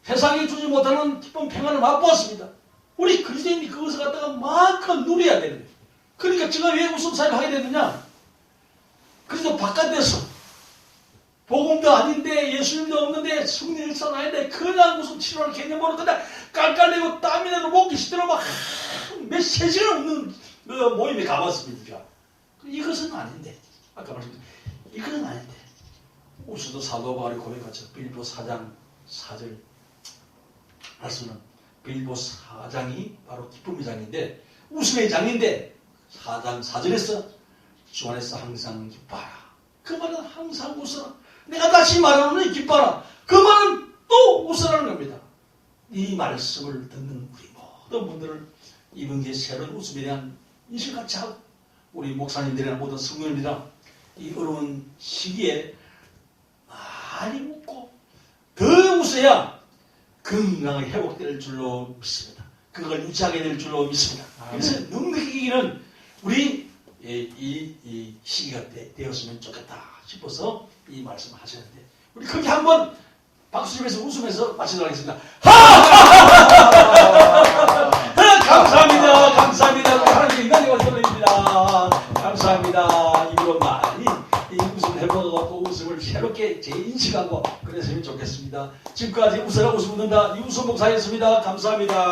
세상이 주지 못하는 기쁨 평안을 맛보았습니다. 우리 그리스도인이 그것을 갖다가 마음껏 누려야 되는 거예요. 그러니까 제가 왜 웃음사를 하게 됐느냐? 그래서 바깥에서 복음도 아닌데 예수님도 없는데 승리일선 아닌데 그냥 무슨 치료를 개념으로 그냥 깔깔대고 땀이 나고 목이 시들어 막 몇 시간 없는 그 모임에 가봤습니다. 이것은 아닌데 아까 말씀드린 이것은 아닌데 웃어도 사도 바울이 고백하죠. 빌립보 4장 4절 말씀은 빌립보 4장이 바로 기쁨의 장인데 웃음의 장인데 4장 4절에서 주 안에서 항상 기뻐하라. 그 말은 항상 웃어라. 내가 다시 말하노니 기뻐하라. 그 말은 또 웃으라는 겁니다. 이 말씀을 듣는 우리 모든 분들을 이번 게 새로운 웃음에 대한 인식같이 하고 우리 목사님들이나 모든 성도님들이나 이 어려운 시기에 많이 웃고 더 웃어야 건강하게 회복될 줄로 믿습니다. 그걸 유지하게 될 줄로 믿습니다. 그래서 넉넉히기는 우리 이 시기가 되었으면 좋겠다 싶어서 이 말씀을 하셨는데 우리 크게 한번 박수치면서 웃으면서 마치도록 하겠습니다. 감사합니다. 감사합니다. 하나님 인간의 원소입니다. 감사합니다. 입으로 많이 이 웃음을 해보고 웃음을 새롭게 재인식하고 그랬으면 좋겠습니다. 지금까지 웃어라 웃음 웃는다 이웃선 목사였습니다. 감사합니다.